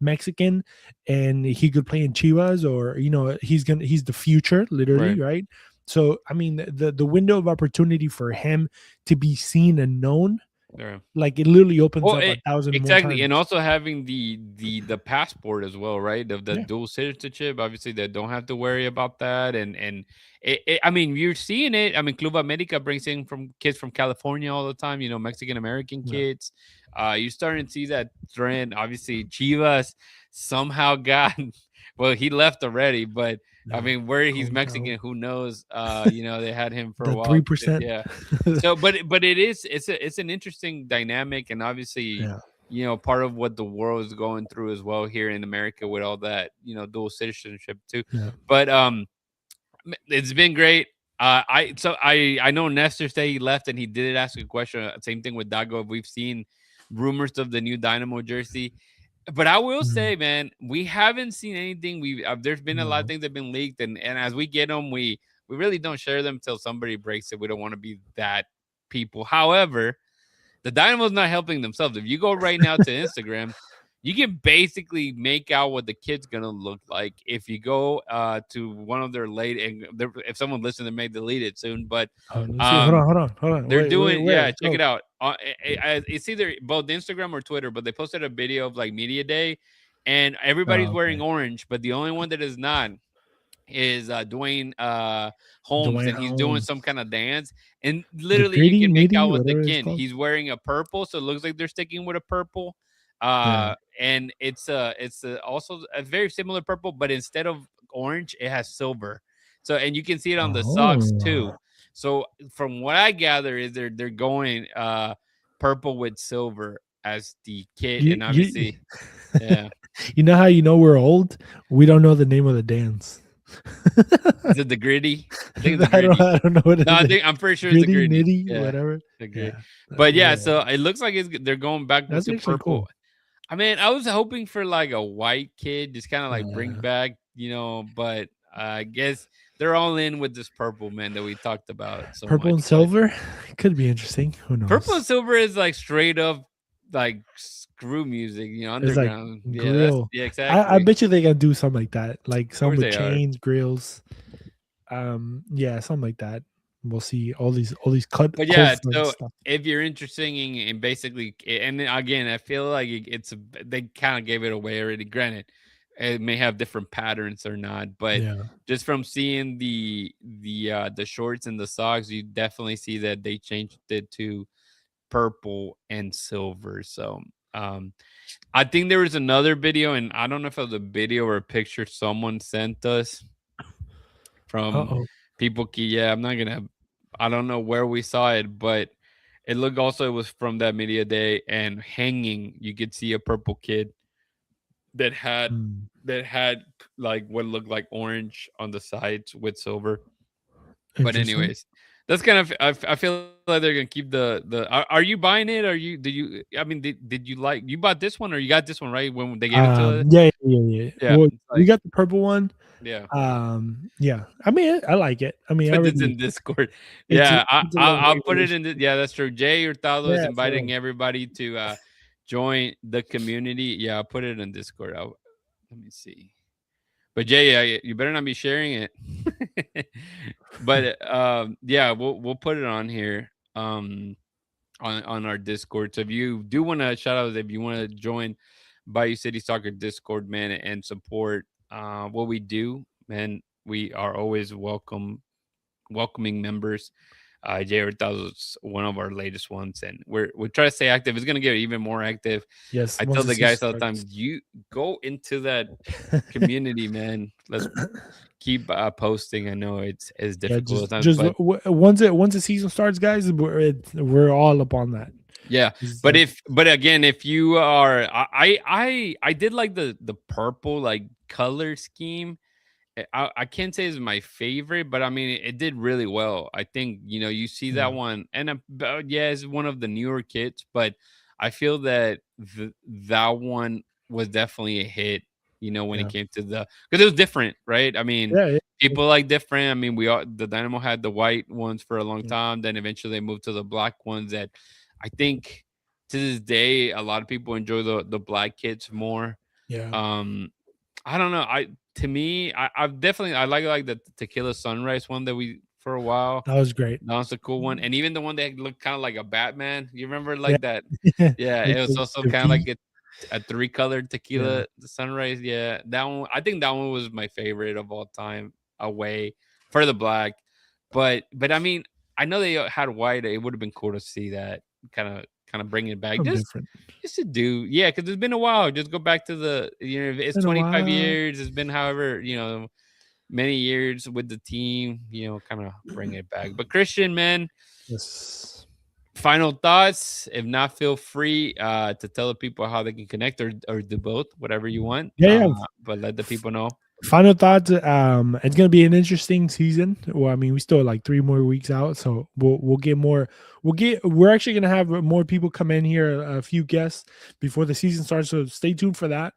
Mexican, and he could play in Chivas, or he's the future, literally, Right. right? So I mean, the window of opportunity for him to be seen and known, Yeah. like it literally opens Well, up a thousand more exactly, and times. also having the passport as well, right? Of the Yeah, dual citizenship, obviously, they don't have to worry about that. And I mean, you're seeing it. I mean, Club America brings in from kids from California all the time. Mexican American yeah. kids. You're starting to see that trend. Obviously, Chivas somehow got. Well, he left already, but I No, mean, where he's hometown. Mexican, who knows? They had him for a The while. 3%. Yeah. So, but it's an interesting dynamic, and obviously, Yeah. part of what the world is going through as well here in America with all that, dual citizenship too. Yeah. But it's been great. I know Nestor said he left and he did ask a question. Same thing with Dago. We've seen rumors of the new Dynamo jersey, but I will Mm, say, man, we haven't seen anything. There's been a lot of no. things that have been leaked, and as we get them, we really don't share them until somebody breaks it. We don't want to be that people. However, the Dynamo's not helping themselves. If you go right now to Instagram, you can basically make out what the kid's gonna look like. If you go to one of their late, and if someone listens, they may delete it soon, but Let's see. Hold um on. Hold on. Hold on. they're Wait. doing, Where? yeah, check Oh, it out. It's either both Instagram or Twitter, but they posted a video of like media day, and everybody's oh, wearing okay. orange, but the only one that is not is Dwayne Holmes, Dwayne and he's doing some Holmes. kind of dance, and The literally you gritty, can make nitty, out with the whatever it's kid. called. He's wearing a purple, so it looks like they're sticking with a purple. Yeah. And it's also a very similar purple, but instead of orange, it has silver. So, and you can see it on the socks too. Oh. So from what I gather is they're going purple with silver as the kit, You and you obviously, yeah. you know how you know we're old? We don't know the name of the dance. Is it the gritty? I think it's the I gritty. don't know what No, it is. I'm pretty sure it's the Gritty, gritty. nitty, Yeah, whatever. the gritty. Yeah. But yeah, Yeah. so it looks like they're going back That's to actually purple. cool. I mean, I was hoping for like a white kid, just kind of like bring Yeah. back, but I guess they're all in with this purple, man, that we talked about so Purple much. and But silver could be interesting. Who purple and knows? silver is like straight up like screw music, It's like underground. Yeah, grill. yeah, I exactly. bet you they can do something like that. Like Of some course with they are. chains, grills. Yeah, something like that. We'll see all these cut But yeah, cults and so stuff. if you're interested in basically, and then again, I feel like they kind of gave it away already. Granted, it may have different patterns or not, but Yeah. just from seeing the shorts and the socks, you definitely see that they changed it to purple and silver. So um I think there was another video, and I don't know if it was a video or a picture someone sent us from Uh-oh. people. Yeah, I don't know where we saw it, but it looked also it was from that media day, and hanging you could see a purple kid that had Hmm. like what looked like orange on the sides with silver. But Interesting. anyways, That's kind of I feel like they're gonna keep the. Are you buying it? Are you? Did you? I mean, did you like you bought this one or you got this one right when they gave it to us? Yeah. Yeah, Well, it's we like got the purple one. yeah. Yeah. I mean, I like it. I mean, I Put this already in Discord. it's Yeah, it's a little I'll put it regulation. in. Yeah, that's true. Jay Hurtado is Yeah, for real. inviting everybody to join the community. Yeah, I'll put it in Discord. Let me see. But Jay, yeah, you better not be sharing it. But yeah, we'll put it on here. On our Discord. So if you do want to shout out, if you want to join Bayou City Soccer Discord, man, and support what we do, man, we are always welcoming members. Jay Hurtado is one of our latest ones, and we try to stay active. It's gonna get even more active. Yes, I once tell the the season guys all the time, starts. you go into that community, man. Let's keep posting. I know it's Yeah, difficult at just times, just but once the season starts, guys, we're all up on that. yeah, It's but like, but again, if you are, I did like the purple like color scheme. I can't say it's my favorite, but I mean it did really well. I think you see yeah, that one, and yeah, it's one of the newer kits, but I feel that that one was definitely a hit. When it yeah, came to because it was different, right? I mean, yeah, yeah, people like different. I mean, the Dynamo had the white ones for a long yeah, time, then eventually they moved to the black ones. That I think to this day, a lot of people enjoy the black kits more. yeah. Um, I don't know. To me, I've definitely I like the tequila sunrise one that we for a while. That was great. That was a cool one, and even the one that looked kind of like a Batman. You remember Yeah, like that? Yeah, with it was also the kind of like V. a three colored Yeah, tequila sunrise. Yeah, that one. I think that one was my favorite of all time. Away for the black, but I mean, I know they had white. It would have been cool to see that kind of bring it back. something Just different. just to do, yeah, because it's been a while. Just go back to if it's Been a 25 while. years. It's been however many years with the team. Kind of bring it back. But Christian, man, Yes. final thoughts. If not, feel free to tell the people how they can connect or do both, whatever you want. Yeah, yeah. But let the people know. Final thoughts. It's gonna be an interesting season. Well, I mean, we still have like 3 more weeks out, so we'll get more. We're actually gonna have more people come in here, a few guests before the season starts. So stay tuned for that.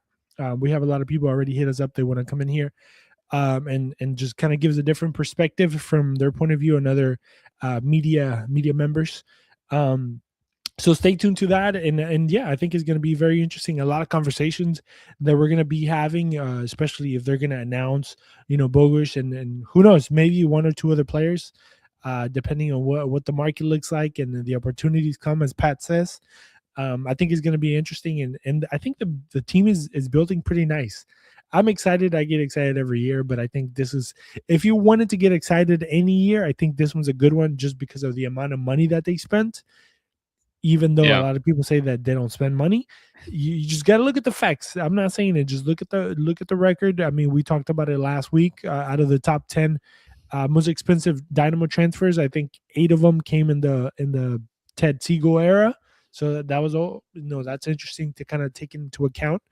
We have a lot of people already hit us up. They want to come in here, and just kind of gives a different perspective from their point of view and other media members. Um, so stay tuned to that, and yeah, I think it's going to be very interesting. A lot of conversations that we're going to be having, especially if they're going to announce Bogusz, and who knows, maybe one or two other players, depending on what the market looks like and the opportunities come, as Pat says. I think it's going to be interesting, and I think the team is building pretty nice. I'm excited. I get excited every year, but I think this is, if you wanted to get excited any year, I think this one's a good one just because of the amount of money that they spent. Even though a Yeah, lot of people say that they don't spend money, you just got to look at the facts. I'm not saying it. Just look at the record. I mean, we talked about it last week. Out of the top 10 most expensive Dynamo transfers, I think 8 of them came in the Ted Segal era. So that was all. That's interesting to kind of take into account.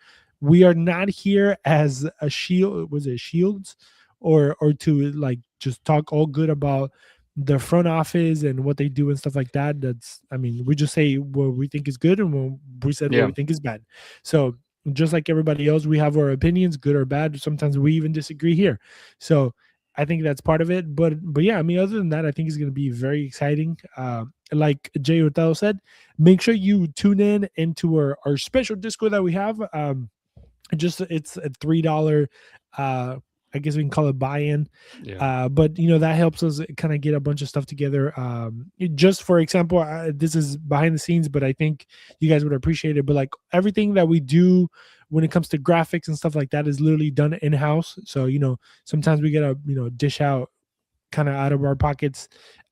We are not here as a shield. Was it shields, or to like just talk all good about the front office and what they do and stuff like that. I mean, we just say what we think is good and when we said what yeah, we think is bad. So just like everybody else, we have our opinions, good or bad. Sometimes we even disagree here. So I think that's part of it. But yeah, I mean, other than that, I think it's going to be very exciting. Like Jay Hurtado said, make sure you tune in into our special Discord that we have. Just it's a $3, I guess we can call it buy-in, yeah, but that helps us kind of get a bunch of stuff together. Just for example, this is behind the scenes, but I think you guys would appreciate it. But like everything that we do when it comes to graphics and stuff like that is literally done in-house. So sometimes we gotta dish out kind of out of our pockets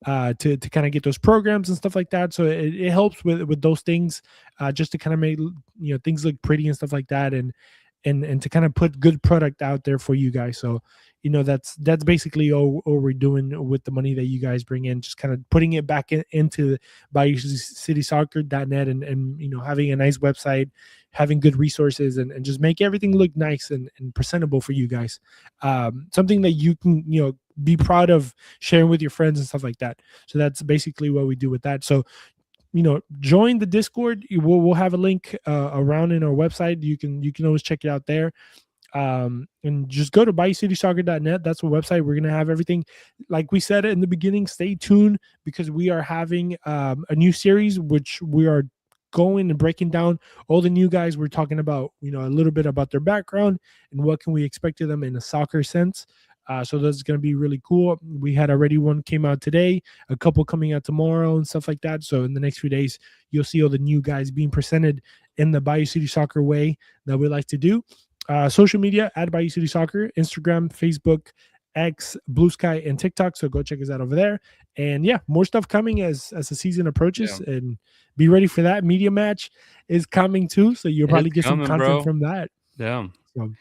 to kind of get those programs and stuff like that. So it helps with those things, just to kind of make things look pretty and stuff like that, and to kind of put good product out there for you guys. So that's basically all we're doing with the money that you guys bring in, just kind of putting it back into BayouCitySoccer.net, and having a nice website, having good resources, and just make everything look nice and presentable for you guys. Something that you can be proud of sharing with your friends and stuff like that. So that's basically what we do with that. So join the Discord. We'll have a link around in our website. You can always check it out there. And just go to BayouCitySoccer.net. That's the website. We're gonna have everything. Like we said in the beginning, stay tuned because we are having a new series which we are going and breaking down all the new guys. We're talking about a little bit about their background and what can we expect of them in a soccer sense. So that's going to be really cool. We had already one came out today, a couple coming out tomorrow and stuff like that. So in the next few days, you'll see all the new guys being presented in the Bayou City Soccer way that we like to do. Social media at Bayou City Soccer, Instagram, Facebook, X, Blue Sky, and TikTok. So go check us out over there. And yeah, more stuff coming as the season approaches. Yeah. And be ready for that. Media match is coming too. So you'll probably get some content from that. Yeah. So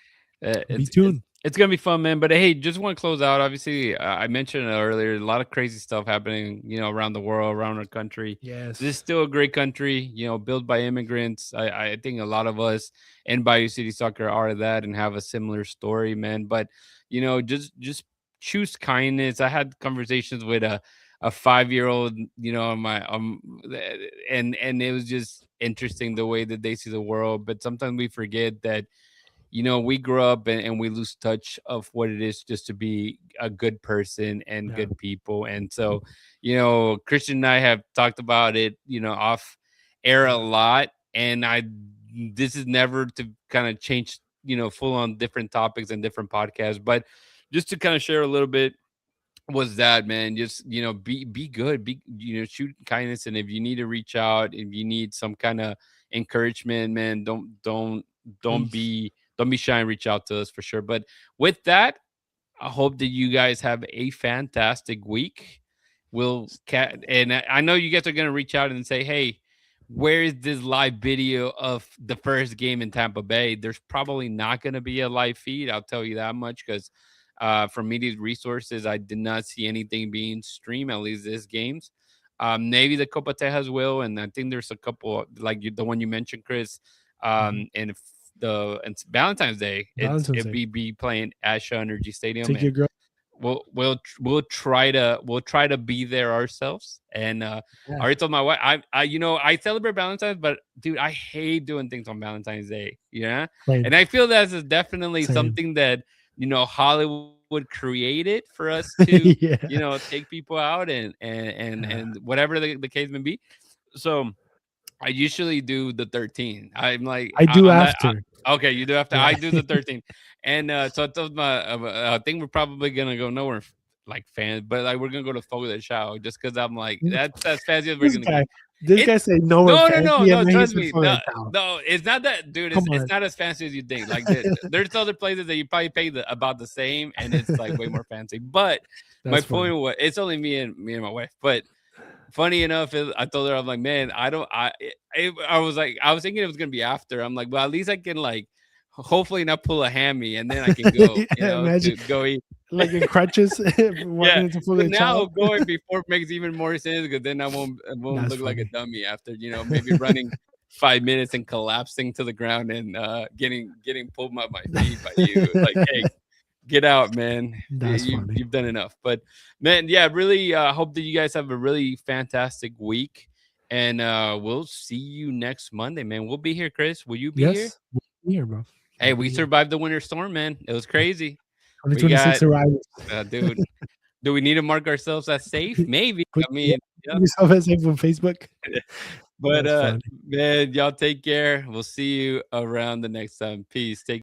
be tuned. It's going to be fun, man. But hey, just want to close out. Obviously, I mentioned it earlier, a lot of crazy stuff happening, around the world, around our country. Yes. This is still a great country, built by immigrants. I think a lot of us in Bayou City Soccer are that and have a similar story, man. But, just choose kindness. I had conversations with a 5-year-old, and it was just interesting the way that they see the world. But sometimes we forget that, we grow up and we lose touch of what it is just to be a good person and good people. And so, Christian and I have talked about it, off air a lot. And this is never to kind of change, full on different topics and different podcasts, but just to kind of share a little bit was that, man, just, be good, shoot kindness. And if you need to reach out, if you need some kind of encouragement, man, don't be shy and reach out to us for sure. But with that, I hope that you guys have a fantastic week. And I know you guys are going to reach out and say, hey, where is this live video of the first game in Tampa Bay? There's probably not going to be a live feed. I'll tell you that much because from media resources, I did not see anything being streamed, at least this games. Maybe the Copa Tejas will. And I think there's a couple like the one you mentioned, Chris. And if it's Valentine's Day. Be playing at Shaw Energy Stadium. Take your girl. We'll try to be there ourselves. And I already told my wife I celebrate Valentine's, but dude, I hate doing things on Valentine's Day. Yeah, and I feel that's definitely something that Hollywood created for us to take people out and whatever the case may be. So I usually do the 13. I'm like, I do after. Okay, you do after. Yeah. I do the 13. And so I told I think we're probably gonna go nowhere like fans, but like we're gonna go to Fogo de Chao just because I'm like that's as fancy as we're gonna go. This guy say nowhere. No, trust me. No, it's not that, dude. It's not as fancy as you think. Like there's other places that you probably pay about the same, and it's like way more fancy. But my point was, it's only me and my wife, but. Funny enough, I told her, I'm like, man, I was thinking it was gonna be after. I'm like, well, at least I can like, hopefully not pull a hammy, and then I can go, imagine, to go eat like in crutches. Yeah, but now going before makes even more sense because then I won't look like a dummy after maybe running 5 minutes and collapsing to the ground and getting pulled by my feet by you. Like, hey. Get out, man. You've done enough. But, man, yeah, really hope that you guys have a really fantastic week. And we'll see you next Monday, man. We'll be here, Chris. Will you be here? We'll be here, bro. Hey, we survived the winter storm, man. It was crazy. 2026 arrivals. Dude, do we need to mark ourselves as safe? Maybe. Yourself as safe on Facebook. But, man, y'all take care. We'll see you around the next time. Peace. Take